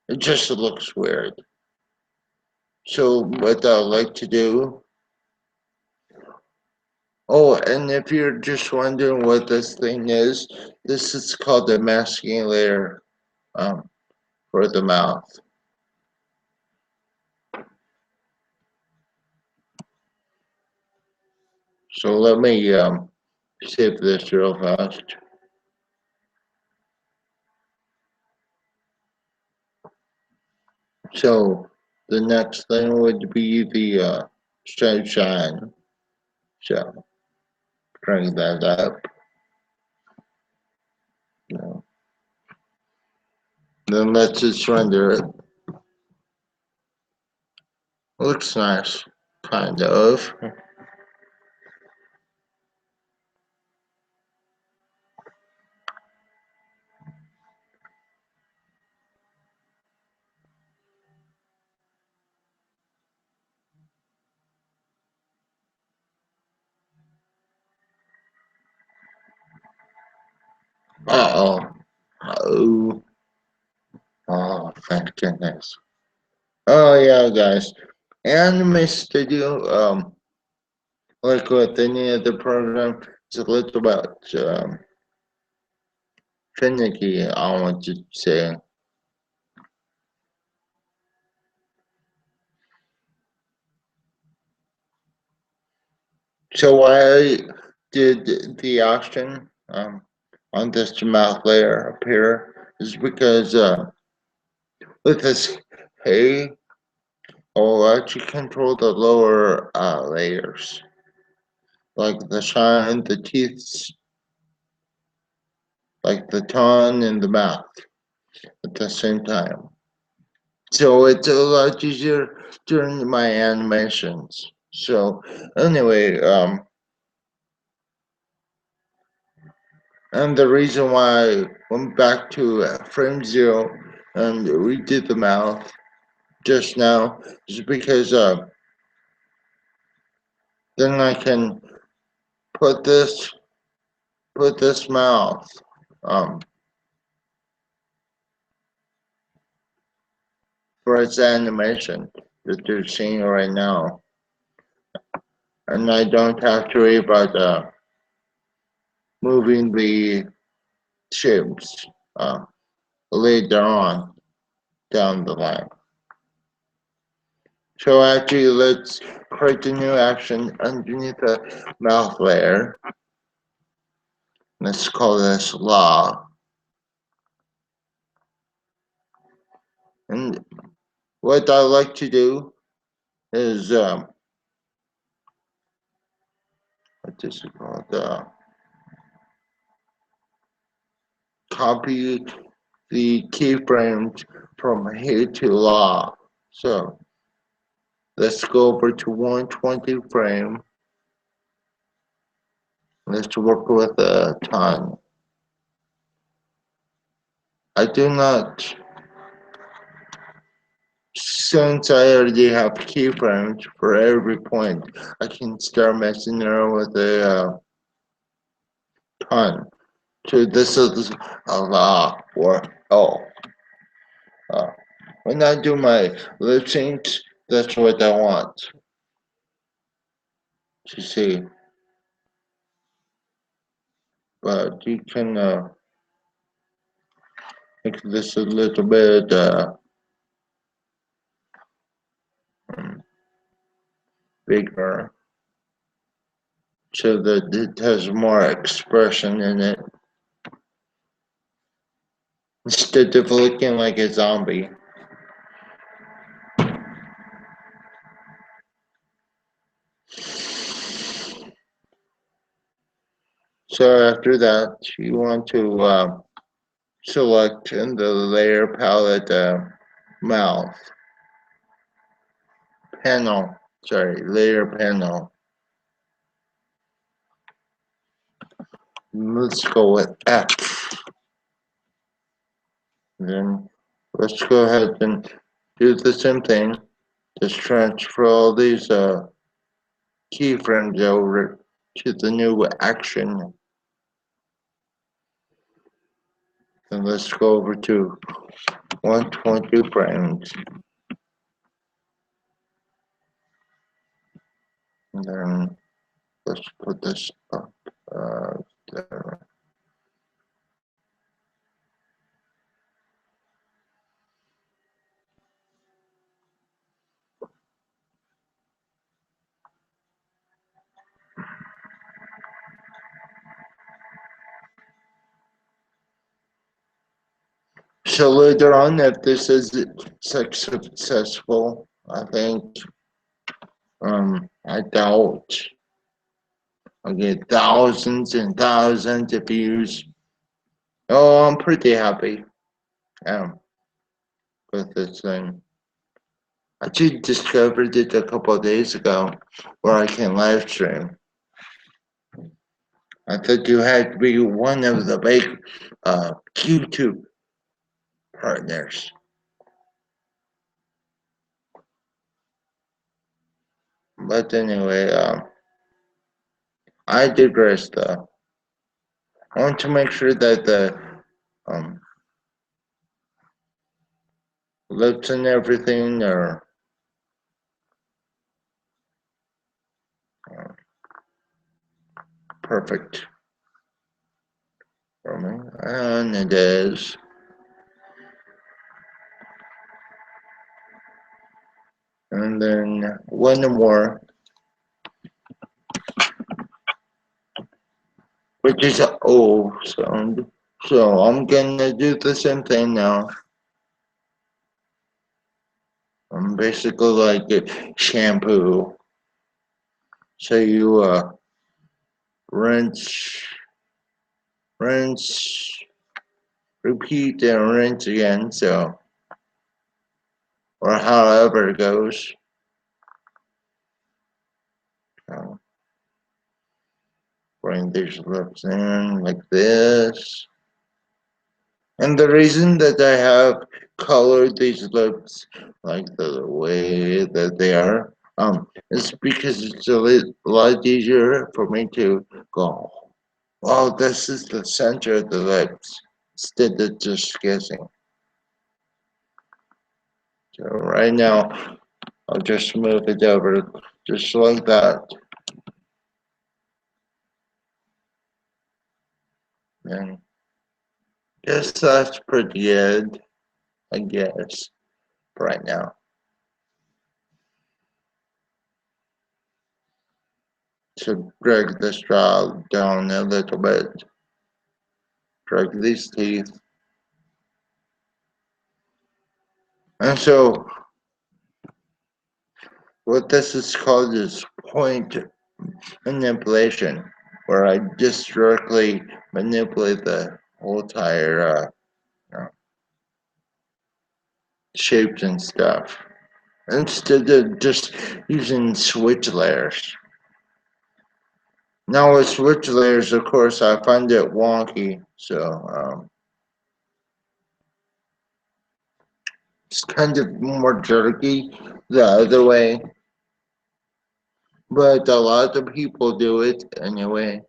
It just looks weird. So what I like to do, oh, and if you're just wondering what this thing is, this is called the masking layer for the mouth. So let me save this real fast. So the next thing would be the stripe shine. So bring that up. No. Then let's just render it. Looks nice, kind of. Uh-oh. Oh. Oh, thank goodness. Oh yeah, guys. Anime Studio, like with any other program, it's a little bit finicky, I want to say. So I did the option on this mouth layer up here is because with this hey, I'll actually control the lower layers, like the shine, the teeth, like the tongue and the mouth at the same time. So it's a lot easier during my animations. So anyway, and the reason why I went back to frame 0 and redid the mouth just now is because then I can put this mouth um, for its animation that you're seeing right now, and I don't have to worry about moving the shapes later on down the line. So actually, let's create a new action underneath the mouth layer. Let's call this law. And what I like to do is, what is it called? Copy the keyframes from here to law. So let's go over to 120 frame. Let's work with a ton. I do not, since I already have keyframes for every point, I can start messing around with a ton. So this is a lot or when I do my lip syncs, that's what I want to see. But you can make this a little bit bigger so that it has more expression in it instead of looking like a zombie. So after that, you want to select in the layer palette mouth panel, layer panel. Let's go with F. Then let's go ahead and do the same thing. Just transfer all these keyframes over to the new action. And let's go over to 120 frames. And then let's put this up there. So later on, if this is successful, I think I doubt I'll get thousands and thousands of views. Oh, I'm pretty happy with this thing. I just discovered it a couple of days ago where I can live stream. I thought you had to be one of the big YouTube partners. But anyway, I digress though. I want to make sure that the lips and everything are perfect for me. And it is. And then one more, which is an O sound. So I'm gonna do the same thing now. I'm basically like a shampoo. So you rinse, rinse, repeat, and rinse again. So, or however it goes. So, bring these lips in like this. And the reason that I have colored these lips like the way that they are, is because it's a lot easier for me to go, oh, this is the center of the lips, instead of just guessing. So right now, I'll just move it over just like that. then guess that's pretty good, I guess, right now. So drag this jaw down a little bit. Drag these teeth. And so what this is called is point manipulation, where I just directly manipulate the whole entire shapes and stuff, instead of just using switch layers. Now with switch layers, of course, I find it wonky, so it's kind of more jerky the other way, but a lot of people do it anyway.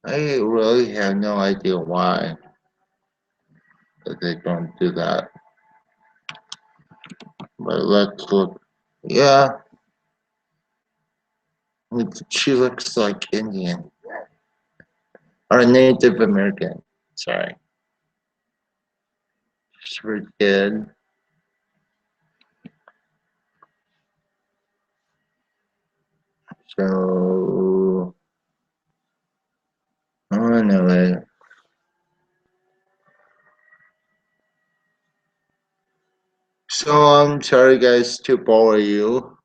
I really have no idea why they don't do that. But let's look. Yeah, she looks like Indian or Native American. Sorry, she's pretty good. So, anyway. So I'm sorry guys to bother you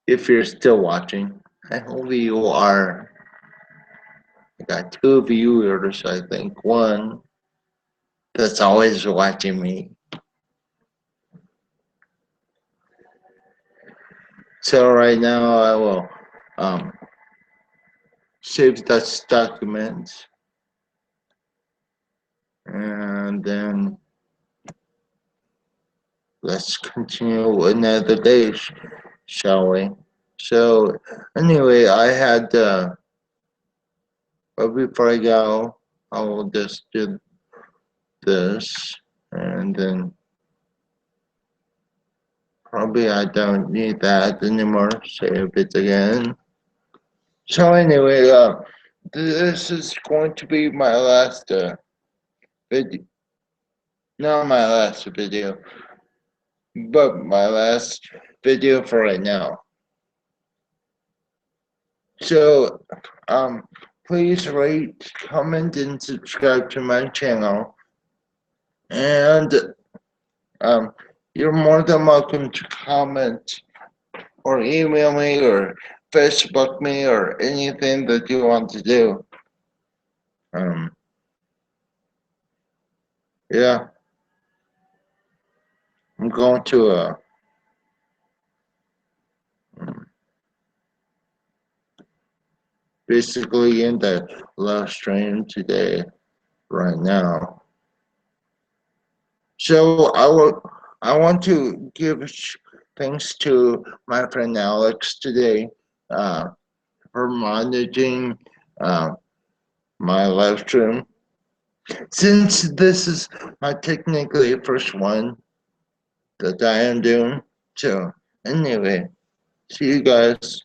if you're still watching. I hope you are. I got 2 viewers, I think. One that's always watching me. So right now I will save that document and then let's continue another day, shall we? So anyway, I had but before I go, I will just do this and then probably I don't need that anymore. Save it again. So anyway, this is going to be my last video. Not my last video, but my last video for right now. So, please rate, comment, and subscribe to my channel. And you're more than welcome to comment or email me or Facebook me or anything that you want to do. Yeah, I'm going to basically end the live stream today, right now. So I want to give thanks to my friend Alex today for managing my live stream. Since this is my technically first one that I am doing. So anyway, see you guys.